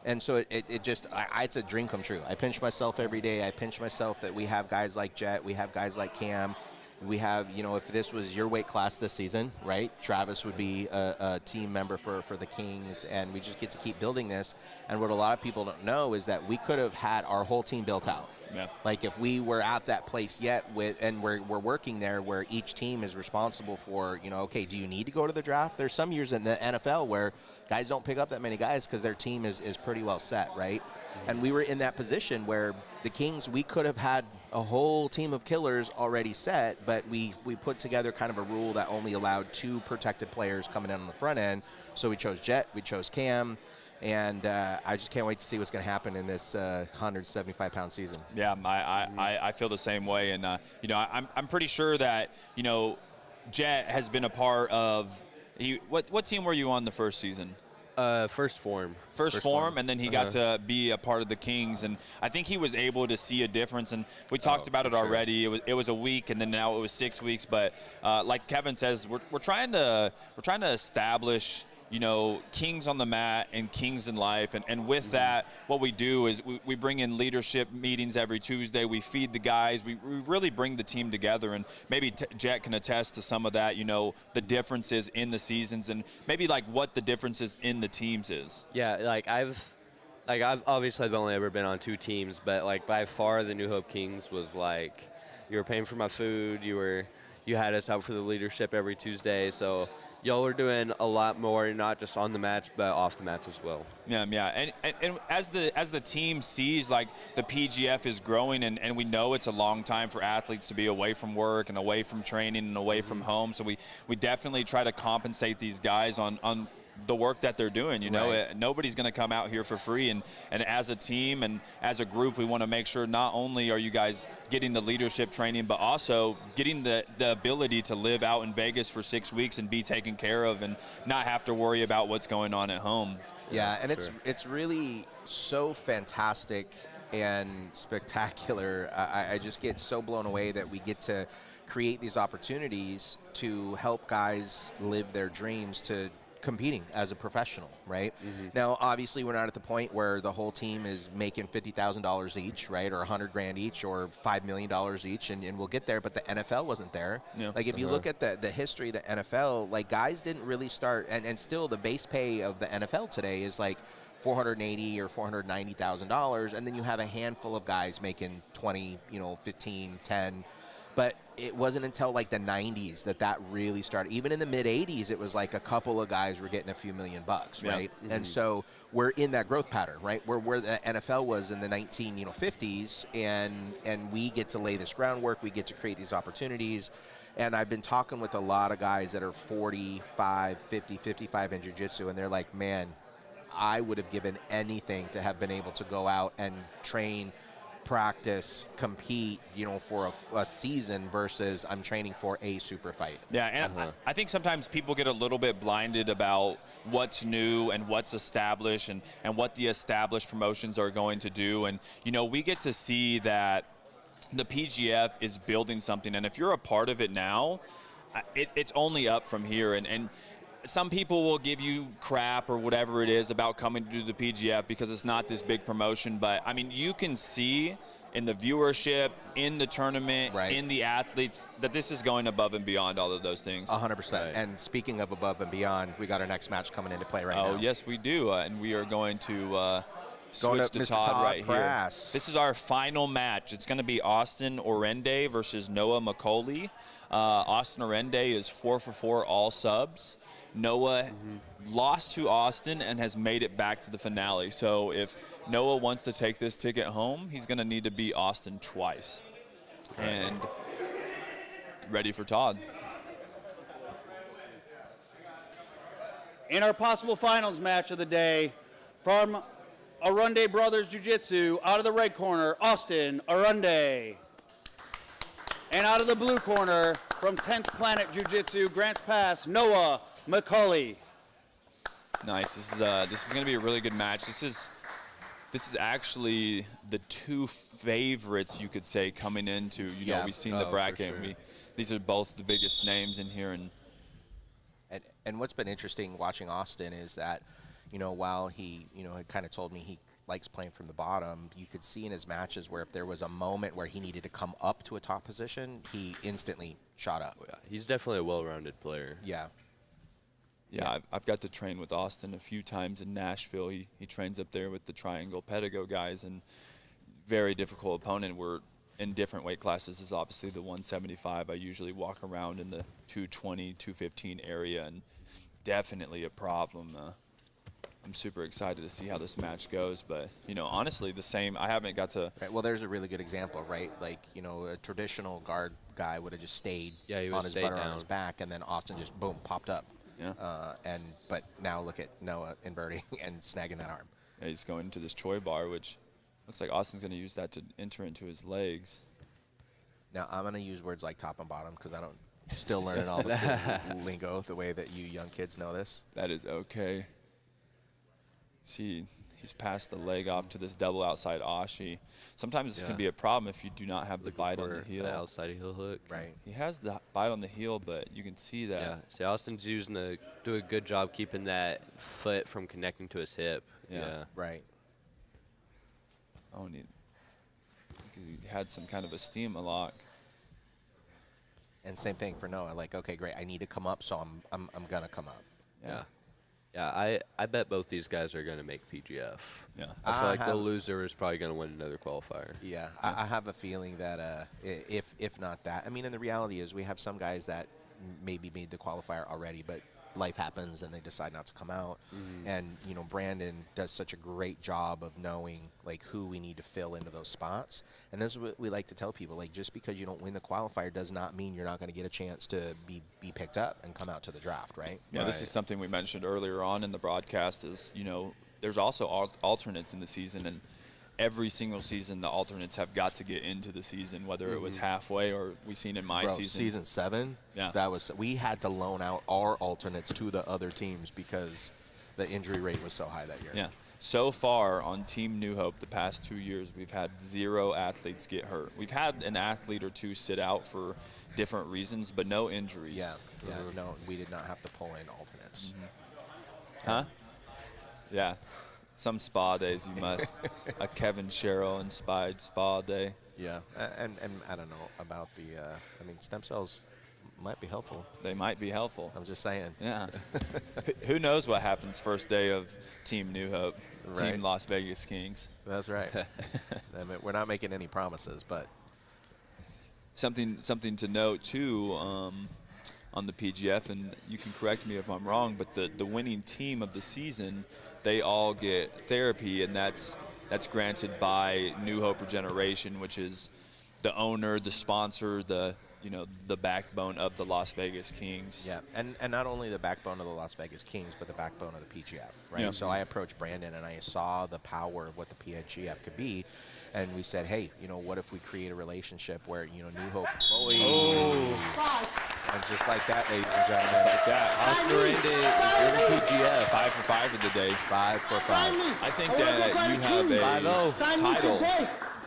And so it's a dream come true. I pinch myself every day. I pinch myself that we have guys like Jet, we have guys like Cam. We have, you know, if this was your weight class this season, right, Travis would be a team member for the Kings, and we just get to keep building this. And what a lot of people don't know is that we could have had our whole team built out. Yeah. Like if we were at that place yet and we're working there where each team is responsible for, you know, okay, do you need to go to the draft? There's some years in the NFL where guys don't pick up that many guys because their team is pretty well set, right? And we were in that position where the Kings, we could have had a whole team of killers already set, but we put together kind of a rule that only allowed 2 protected players coming in on the front end. So we chose Jet, we chose Cam, and I just can't wait to see what's going to happen in this 175-pound season. Yeah, I feel the same way, and you know, I'm pretty sure that, you know, Jet has been a part of. What team were you on the first season? First form. First form, and then he got to be a part of the Kings, and I think he was able to see a difference. And we talked about it already. It was a week, and then now it was 6 weeks. But like Kevin says, we're trying to establish, you know, Kings on the mat and Kings in life. And with that, what we do is we bring in leadership meetings every Tuesday. We feed the guys. We really bring the team together. And maybe Jack can attest to some of that, you know, the differences in the seasons and maybe like what the differences in the teams is. Yeah, I've obviously I've only ever been on 2 teams, but like by far the New Hope Kings was like, you were paying for my food. You had us out for the leadership every Tuesday. So y'all are doing a lot more, not just on the match, but off the match as well. Yeah. And as the team sees, like, the PGF is growing, and we know it's a long time for athletes to be away from work and away from training and away from home. So we definitely try to compensate these guys on the work that they're doing. You know, nobody's going to come out here for free, and as a team and as a group, we want to make sure not only are you guys getting the leadership training, but also getting the ability to live out in Vegas for 6 weeks and be taken care of and not have to worry about what's going on at home. Yeah, and it's really so fantastic and spectacular. I just get so blown away that we get to create these opportunities to help guys live their dreams to competing as a professional, right? Now, obviously, we're not at the point where the whole team is making $50,000 each, right, or $100,000 each, or $5 million each, and we'll get there. But the NFL wasn't there. Yeah. Like if you look at the history of the NFL, like guys didn't really start, and still the base pay of the NFL today is like $480,000 or $490,000, and then you have a handful of guys making 20, you know, 15, 10. But it wasn't until like the 90s that really started. Even in the mid 80s, it was like a couple of guys were getting a few $1 million, right? And so we're in that growth pattern, right? Where the NFL was in the 1950s, and we get to lay this groundwork. We get to create these opportunities. And I've been talking with a lot of guys that are 45, 50, 55 in jiu-jitsu, and they're like, man, I would have given anything to have been able to go out and train, practice, compete, you know, for a season versus I'm training for a super fight. Yeah, and I think sometimes people get a little bit blinded about what's new and what's established and what the established promotions are going to do. And, you know, we get to see that the PGF is building something. And if you're a part of it now, it's only up from here. And some people will give you crap or whatever it is about coming to do the PGF because it's not this big promotion. But, I mean, you can see in the viewership, in the tournament, in the athletes, that this is going above and beyond all of those things. 100%. And speaking of above and beyond, we got our next match coming into play right now. Oh, yes, we do. And we are going to switch to Mr. Todd right Prass. here. This is our final match. It's going to be Austin Orende versus Noah McCauley. Austin Orende is 4-for-4 all subs. Noah lost to Austin and has made it back to the finale. So if Noah wants to take this ticket home, he's going to need to beat Austin twice. And ready for Todd. In our possible finals match of the day, from Arunde Brothers Jiu-Jitsu, out of the red corner, Austin Arunde. And out of the blue corner, from 10th Planet Jiu-Jitsu, Grants Pass, Noah McCauley. Nice. This is going to be a really good match. This is actually the two favorites, you could say, coming into. You know, we've seen the bracket. For sure. These are both the biggest names in here, and what's been interesting watching Austin is that, you know, while he, you know, had kind of told me he likes playing from the bottom, you could see in his matches where if there was a moment where he needed to come up to a top position, he instantly shot up. Oh, yeah. He's definitely a well-rounded player. Yeah. Yeah, I've got to train with Austin a few times in Nashville. He trains up there with the Triangle Pedigo guys, and very difficult opponent. We're in different weight classes. This is obviously the 175. I usually walk around in the 220, 215 area, and definitely a problem. I'm super excited to see how this match goes, but, you know, honestly, the same. I haven't got to. Right, well, there's a really good example, right? Like, you know, a traditional guard guy would have just stayed on his butt or on his back, and then Austin just, boom, popped up. Yeah. But now look at Noah inverting and snagging that arm. Yeah, he's going into this Choi bar, which looks like Austin's going to use that to enter into his legs. Now, I'm going to use words like top and bottom because I don't still learning all the lingo the way that you young kids know this. That is okay. See, he's passed the leg off to this double outside Ashi. Sometimes this can be a problem if you do not have the bite on the heel. The outside heel hook. Right. He has the bite on the heel, but you can see that. Yeah. See, Austin's do a good job keeping that foot from connecting to his hip. Yeah. Right. Oh, and he had some kind of a steam lock. And same thing for Noah. Like, okay, great. I need to come up, so I'm gonna come up. Yeah. Yeah, I bet both these guys are going to make PGF. Yeah. I feel like the loser is probably going to win another qualifier. Yeah, I have a feeling that if not that, I mean, and the reality is we have some guys that maybe made the qualifier already, but life happens and they decide not to come out. And, you know, Brandon does such a great job of knowing, like, who we need to fill into those spots. And this is what we like to tell people, like, just because you don't win the qualifier does not mean you're not going to get a chance to be picked up and come out to the draft, right? Yeah, this is something we mentioned earlier on in the broadcast is, you know, there's also alternates in the season, and every single season the alternates have got to get into the season, whether it was halfway or we seen in my season. Season 7, we had to loan out our alternates to the other teams because the injury rate was so high that year. Yeah. So far on Team New Hope the past 2 years, we've had 0 athletes get hurt. We've had an athlete or two sit out for different reasons, but no injuries. Yeah, no, we did not have to pull in alternates. Huh? Yeah. Some spa days you must. A Kevin Sherrill inspired spa day. Yeah, and I don't know about the, I mean, stem cells might be helpful. They might be helpful. I'm just saying. Yeah. Who knows what happens first day of Team New Hope, Team Las Vegas Kings. That's right. I mean, we're not making any promises, but. Something to note, too, on the PGF, and you can correct me if I'm wrong, but the winning team of the season, they all get therapy, and that's granted by New Hope Regeneration, which is the owner, the sponsor, the backbone of the Las Vegas Kings. Yeah, and not only the backbone of the Las Vegas Kings, but the backbone of the PGF, right? Yeah. So I approached Brandon, and I saw the power of what the PGF could be, and we said, hey, you know, what if we create a relationship where, you know, New Hope. And just like that, ladies and gentlemen. Just like that. Oscar Randy is in the PGF. 5 for 5 of the day. 5 for 5. I think that you have a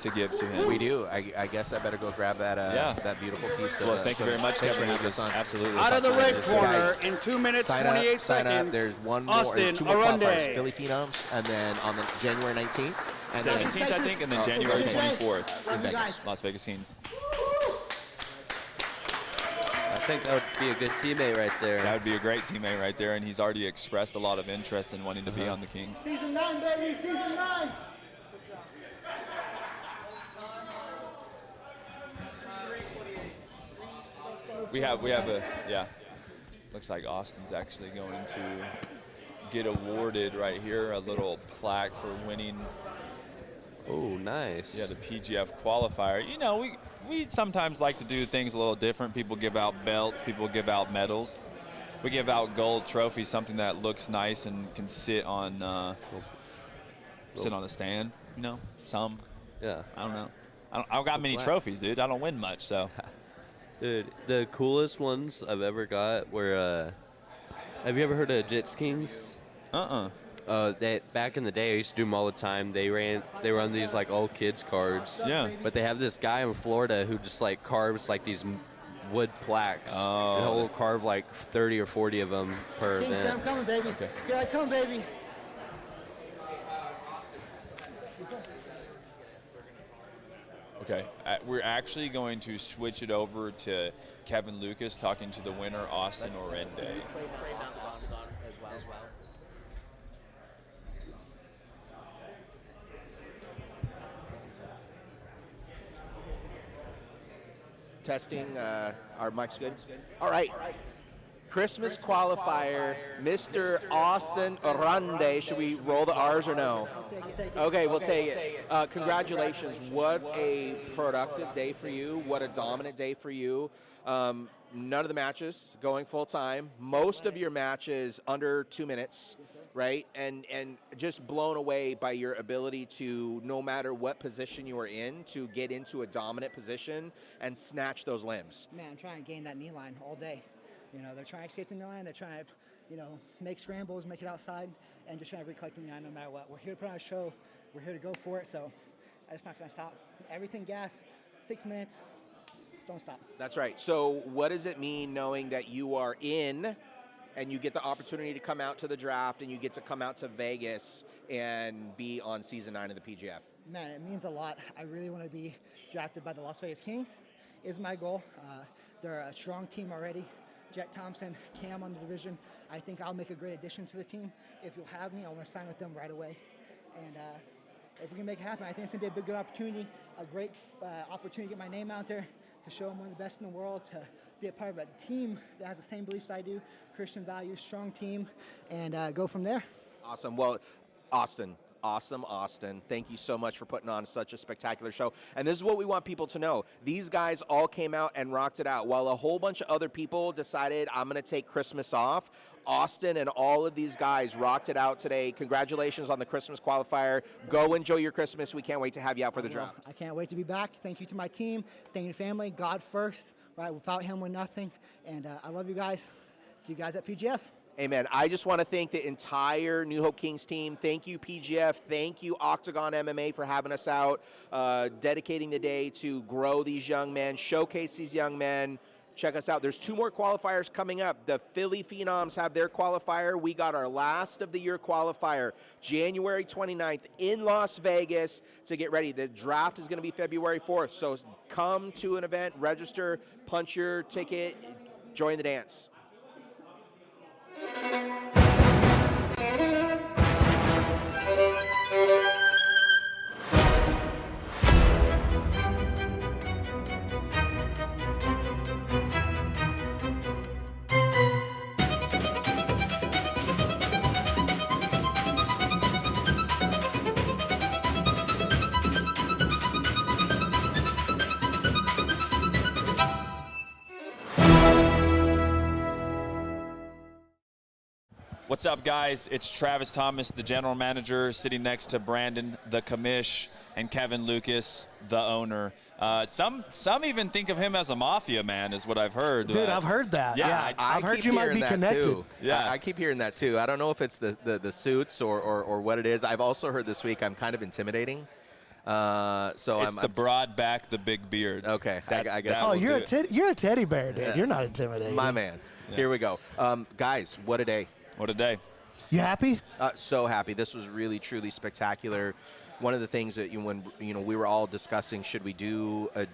to give to him. We do. I guess I better go grab that that beautiful piece. Well, thank you very much, Thanks Kevin. for having us on. Absolutely. Out of the red Guys, corner in 2 minutes, sign 28 up, sign seconds. up. There's one more. Austin There's 2 more Arunde. qualifiers. Philly Phenoms, and then on the January 19th. And 17th, I think, and then January 24th in Vegas. Las Vegas Kings. I think that would be a good teammate right there. That would be a great teammate right there, and he's already expressed a lot of interest in wanting to be on the Kings. Season 9, baby, season 9. We have a, yeah. Looks like Austin's actually going to get awarded right here a little plaque for winning. Oh, nice. Yeah, the PGF qualifier. You know, we sometimes like to do things a little different. People give out belts, people give out medals. We give out gold trophies, something that looks nice and can sit on the stand. You know, some. Yeah. I don't know. I don't got many trophies, dude. I don't win much, so. Dude, the coolest ones I've ever got were, have you ever heard of Jits Kings? They back in the day, I used to do them all the time. They run these like all kids cards. Yeah. But they have this guy in Florida who just like carves like these wood plaques. Oh. And he'll carve like 30 or 40 of them per King, event. I'm coming, baby. Here I come, baby. Okay, we're actually going to switch it over to Kevin Lucas talking to the winner, Austin Orende. Testing. Our mic's good. All right. Christmas qualifier, Mr. Austin Orende. Should we roll the R's or no? Okay, we'll take it. Congratulations. What a productive day for you. What a dominant day for you. None of the matches going full time. Most of your matches under 2 minutes, right? And just blown away by your ability to, no matter what position you are in, to get into a dominant position and snatch those limbs. Man, I'm trying to gain that knee line all day. You know, they're trying to escape the knee line. They're trying to, you know, make scrambles, make it outside, and just trying to recollect the knee line no matter what. We're here to put on a show. We're here to go for it, so I'm just not going to stop. Everything gas, 6 minutes, don't stop. That's right. So what does it mean knowing that you are in and you get the opportunity to come out to the draft and you get to come out to Vegas and be on season 9 of the PGF? Man, it means a lot. I really want to be drafted by the Las Vegas Kings is my goal. They're a strong team already. Jet Thompson, Cam on the division. I think I'll make a great addition to the team. If you'll have me, I want to sign with them right away. And if we can make it happen, I think it's going to be a good opportunity, a great opportunity to get my name out there, to show I'm one of the best in the world, to be a part of a team that has the same beliefs I do, Christian values, strong team, and go from there. Awesome. Well, Austin. Thank you so much for putting on such a spectacular show. And this is what we want people to know. These guys all came out and rocked it out. While a whole bunch of other people decided I'm going to take Christmas off, Austin and all of these guys rocked it out today. Congratulations on the Christmas qualifier. Go enjoy your Christmas. We can't wait to have you out for the draft. I can't wait to be back. Thank you to my team. Thank you to family. God first. Right? Without him, we're nothing. And I love you guys. See you guys at PGF. Amen. I just want to thank the entire New Hope Kings team. Thank you, PGF. Thank you, Octagon MMA, for having us out, dedicating the day to grow these young men, showcase these young men. Check us out. There's 2 more qualifiers coming up. The Philly Phenoms have their qualifier. We got our last of the year qualifier, January 29th in Las Vegas to get ready. The draft is going to be February 4th. So come to an event, register, punch your ticket, join the dance. What's up, guys? It's Travis Thomas, the general manager, sitting next to Brandon, the commish, and Kevin Lucas, the owner. Some even think of him as a mafia man, is what I've heard. Dude, I've heard that. Yeah, I've heard you might be connected. Too. Yeah. I keep hearing that too. I don't know if it's the suits or what it is. I've also heard this week I'm kind of intimidating. So It's the broad back, the big beard. Okay, I guess. that Oh, will you're do it. you're a teddy bear, dude. You're not intimidating. My man. Here we go. Guys, what a day. What a day. You happy? So happy. This was really, truly spectacular. One of the things that when we were all discussing, should we do a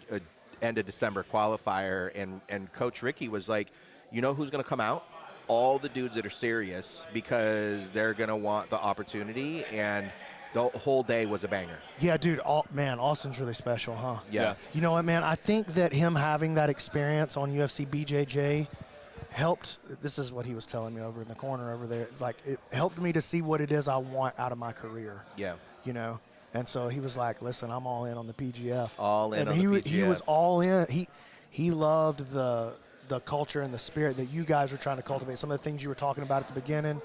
end of December qualifier, and Coach Ricky was like, you know who's going to come out? All the dudes that are serious, because they're going to want the opportunity, and the whole day was a banger. Yeah, dude. Man, Austin's really special, huh? Yeah. You know what, man? I think that him having that experience on UFC BJJ helped. This is what he was telling me over in the corner over there. It's like it helped me to see what it is I want out of my career. Yeah. You know? And so he was like, listen, I'm all in on the PGF. All in and on he, the PGF. he was all in. He loved the culture and the spirit that you guys were trying to cultivate. Some of the things you were talking about at the beginning,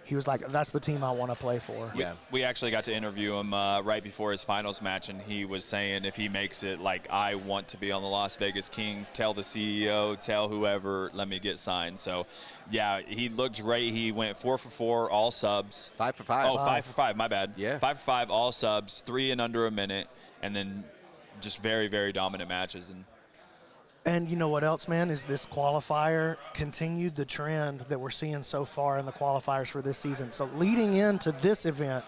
he was like, that's the team I want to play for. Yeah. We actually got to interview him right before his finals match, and he was saying if he makes it, like, I want to be on the Las Vegas Kings, tell the CEO, tell whoever, let me get signed. So, yeah, he looked great. He went 4 for 4, all subs. 5 for 5. Oh, 5 for 5, my bad. Yeah. 5 for 5, all subs, 3 in under a minute, and then just very, very dominant matches. And you know what else, man, is this qualifier continued the trend that we're seeing so far in the qualifiers for this season. So leading into this event,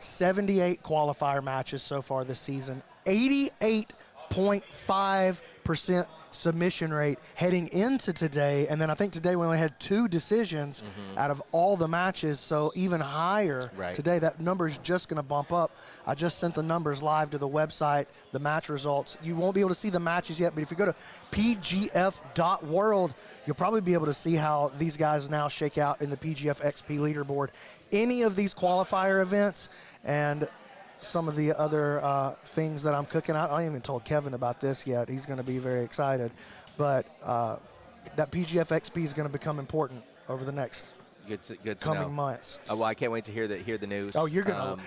78 qualifier matches so far this season, 88.5% submission rate heading into today. And then I think today we only had 2 decisions out of all the matches, so even higher today. That number is just going to bump up. I just sent the numbers live to the website, the match results. You won't be able to see the matches yet, but if you go to pgf.world, you'll probably be able to see how these guys now shake out in the PGF XP leaderboard. Any of these qualifier events and some of the other things that I'm cooking out. I haven't even told Kevin about this yet. He's going to be very excited. But that PGF XP is going to become important over the next coming months. Well, I can't wait to hear the news. Oh, you're gonna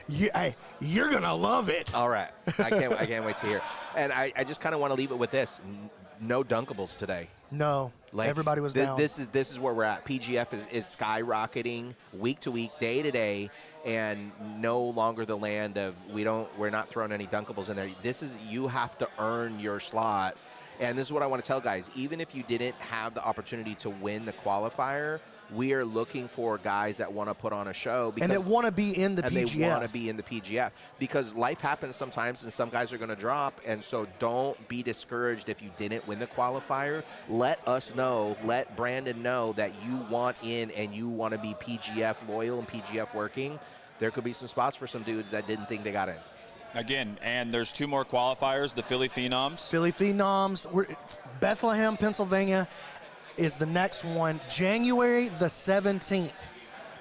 you're gonna love it. All right, I can't wait to hear. And I just kind of want to leave it with this: no dunkables today. No, everybody was down. This is where we're at. PGF is skyrocketing week to week, day to day, and no longer the land of we're not throwing any dunkables in there. This is, you have to earn your slot. And this is what I want to tell guys. Even if you didn't have the opportunity to win the qualifier, we are looking for guys that want to put on a show. And that want to be in the PGF. They want to be in the PGF. Because life happens sometimes, and some guys are going to drop. And so don't be discouraged if you didn't win the qualifier. Let us know, let Brandon know that you want in and you want to be PGF loyal and PGF working. There could be some spots for some dudes that didn't think they got in. Again, and there's 2 more qualifiers, the Philly Phenoms. Philly Phenoms. It's Bethlehem, Pennsylvania is the next one. January the 17th,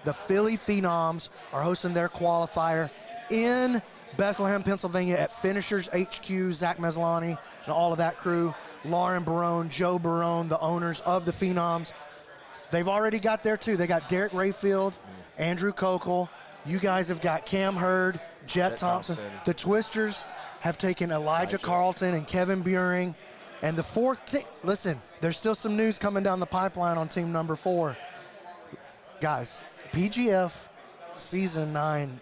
the Philly Phenoms are hosting their qualifier in Bethlehem, Pennsylvania at Finishers HQ, Zach Meslani and all of that crew, Lauren Barone, Joe Barone, the owners of the Phenoms. They've already got there too. They got Derek Rayfield, Andrew Kokel. You guys have got Cam Hurd, Jet Thompson. The Twisters have taken Elijah Carlton and Kevin Buring. And the 4th team, listen, there's still some news coming down the pipeline on team number 4. Guys, PGF season 9,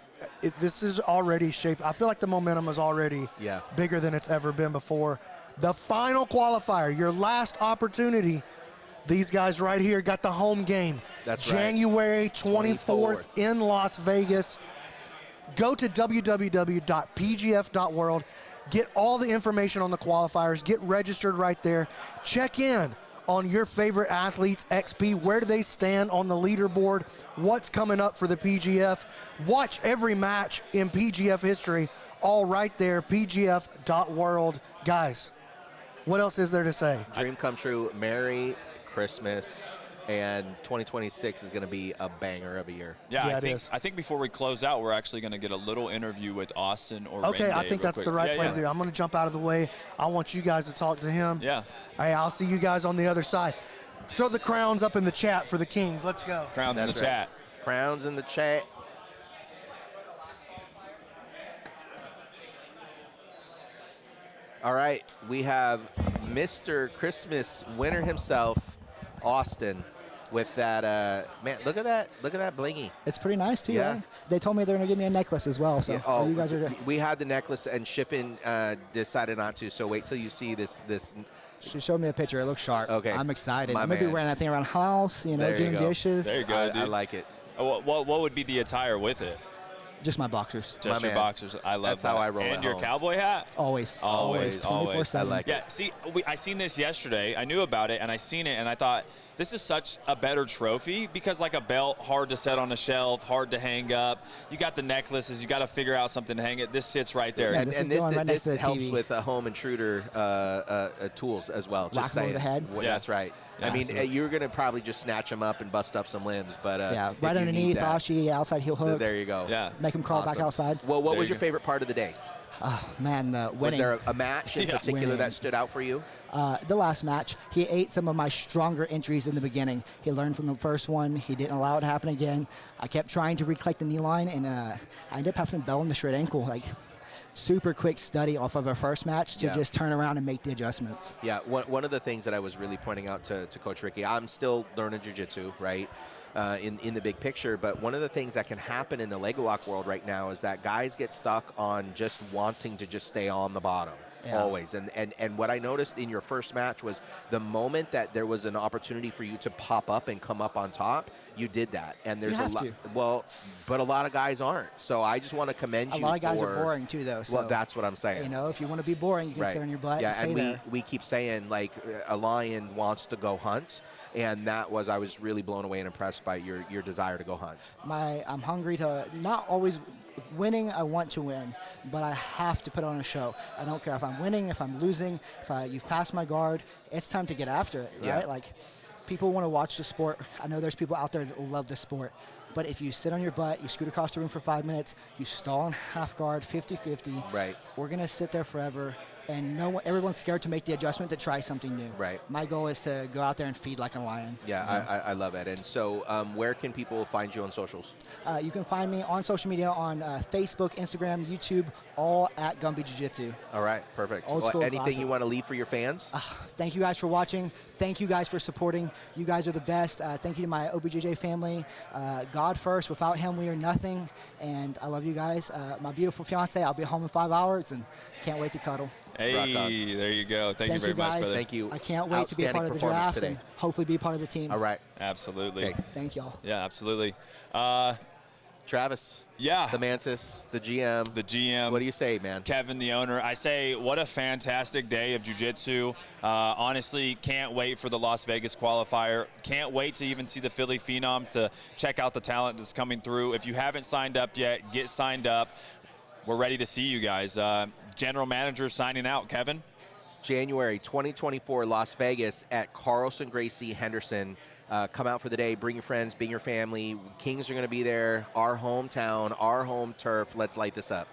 this is already shaped. I feel like the momentum is already bigger than it's ever been before. The final qualifier, your last opportunity. These guys right here got the home game. That's January 24th in Las Vegas. Go to www.pgf.world. Get all the information on the qualifiers. Get registered right there. Check in on your favorite athletes, XP. Where do they stand on the leaderboard? What's coming up for the PGF? Watch every match in PGF history. All right there, pgf.world. Guys, what else is there to say? Dream come true. Merry Christmas, and 2026 is going to be a banger of a year. Yeah, I think before we close out, we're actually going to get a little interview with Austin or Okay, Rende I think that's the right play to do. I'm going to jump out of the way. I want you guys to talk to him. Yeah. Hey, I'll see you guys on the other side. Throw the crowns up in the chat for the Kings. Let's go. Crowns in the chat. Crowns in the chat. All right, we have Mr. Christmas winner himself, Austin, with that man. Look at that blingy. It's pretty nice too. Yeah. Right? they told me they're going to give me a necklace as well. So Yeah, you guys are. we had the necklace, and shipping decided not to. So wait till you see this. She showed me a picture. It looks sharp. Okay. I'm excited. My I'm going to be man. wearing that thing around the house, you know, There you doing go. dishes. There you go, dude. I like it. What would be the attire with it? Just my boxers. Just My your man. boxers. I love That's that. how I roll And at your home. cowboy hat? Always. Always. 24/7. I like it. Yeah, see, I seen this yesterday. I knew about it, and I seen it, and I thought, this is such a better trophy because, like a belt, hard to set on a shelf, hard to hang up. You got the necklaces. You got to figure out something to hang it. This sits right there. Yeah, And this this, is going right next to the helps TV. with home intruder tools as well. Whack Just 'em over saying. the head. Well, Yeah. That's right. Yeah. I mean, you're going to probably just snatch them up and bust up some limbs. But Yeah, if right you underneath, need that, Ashi, outside heel hook. there you go. Yeah. Make him crawl back Awesome. outside. Well, what There was you your go. favorite part of the day? Oh, man, the Was winning. there a match in Yeah. particular Winning. that stood out for you? The last match, he ate some of my stronger entries in the beginning. He learned from the first one. He didn't allow it to happen again. I kept trying to recollect the knee line, and I ended up having to bell in the straight ankle. Like, super quick study off of our first match to Yeah. just turn around and make the adjustments. Yeah, one of the things that I was really pointing out to Coach Ricky, I'm still learning jiu-jitsu, right, in the big picture, but one of the things that can happen in the leg walk world right now is that guys get stuck on just wanting to just stay on the bottom. Yeah. Always. And what I noticed in your first match was the moment that there was an opportunity for you to pop up and come up on top, you did that. And there's You have a lot. to. Well, but a lot of guys aren't. So I just want to commend A you. lot of guys for, are boring too, though. So, well, that's what I'm saying. you know, if you want to be boring, you can sit on your butt Yeah, and stay and there. we keep saying, like, a lion wants to go hunt. And I was really blown away and impressed by your desire to go hunt. I'm hungry to not always winning. I want to win, but I have to put on a show. I don't care if I'm winning, if I'm losing, you've passed my guard. It's time to get after it, right? Yeah. Like, people want to watch the sport. I know there's people out there that love the sport. But if you sit on your butt, you scoot across the room for 5 minutes, you stall in half guard, 50-50, Right. we're going to sit there forever. And everyone's scared to make the adjustment to try something new. Right. My goal is to go out there and feed like a lion. Yeah, I love it. And so where can people find you on socials? You can find me on social media on Facebook, Instagram, YouTube, all at Gumby Jiu-Jitsu. All right, perfect. Old school anything classic. you want to leave for your fans? Thank you guys for watching. Thank you guys for supporting. You guys are the best. Thank you to my OBJJ family. God first. Without him, we are nothing. And I love you guys. My beautiful fiance, I'll be home in 5 hours and can't wait to cuddle. Hey, there you go. Thank you very much, guys. brother. Thank you. I can't wait to be a part of the Outstanding draft performance and hopefully be part of the team. All right. Absolutely. Okay. Thank y'all. Yeah, absolutely. Travis. Yeah. The Mantis, the GM. The GM. What do you say, man? Kevin, the owner. I say, what a fantastic day of jiu-jitsu. Honestly, can't wait for the Las Vegas qualifier. Can't wait to even see the Philly Phenoms, to check out the talent that's coming through. If you haven't signed up yet, get signed up. We're ready to see you guys. General manager signing out. Kevin? January 2024, Las Vegas at Carlson Gracie Henderson. Come out for the day. Bring your friends, bring your family. Kings are going to be there. Our hometown, our home turf. Let's light this up.